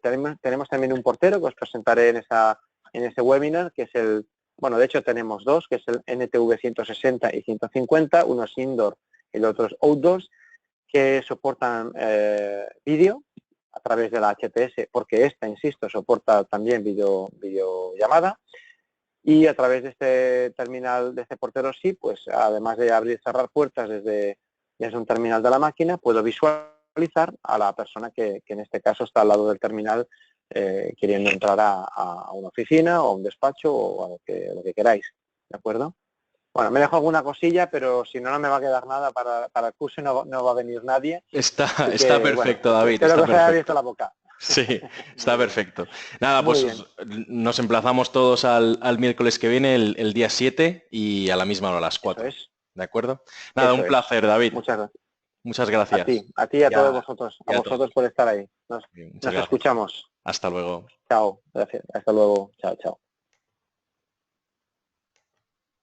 tenemos también un portero que os presentaré en ese webinar, que es bueno, de hecho tenemos dos, que es el NTV 160 y 150, uno es indoor y el otro es outdoor, que soportan vídeo a través de la HTS, porque esta, insisto, soporta también videollamada. Y a través de este terminal, de este portero SIP, pues además de abrir y cerrar puertas desde un terminal de la máquina, puedo visualizar a la persona que en este caso está al lado del terminal queriendo entrar a una oficina o a un despacho o a lo que queráis, ¿de acuerdo? Bueno, me dejo alguna cosilla, pero si no, no me va a quedar nada para el curso y no va a venir nadie. Así Está que, bueno, perfecto, David, espero está que os haya abierto perfecto. la boca. Sí, está Muy bien, perfecto. Nada, muy pues bien. nos emplazamos todos al miércoles que viene, el día 7 y a la misma hora, a las Eso 4. es, ¿De acuerdo? Nada, un eso es. placer, David. Muchas gracias. Muchas gracias. A ti y a todos Ya, vosotros, a ya a vosotros todos. por estar ahí. Muchas Nos gracias. escuchamos. Hasta luego. Chao, gracias. Hasta luego. Chao, chao.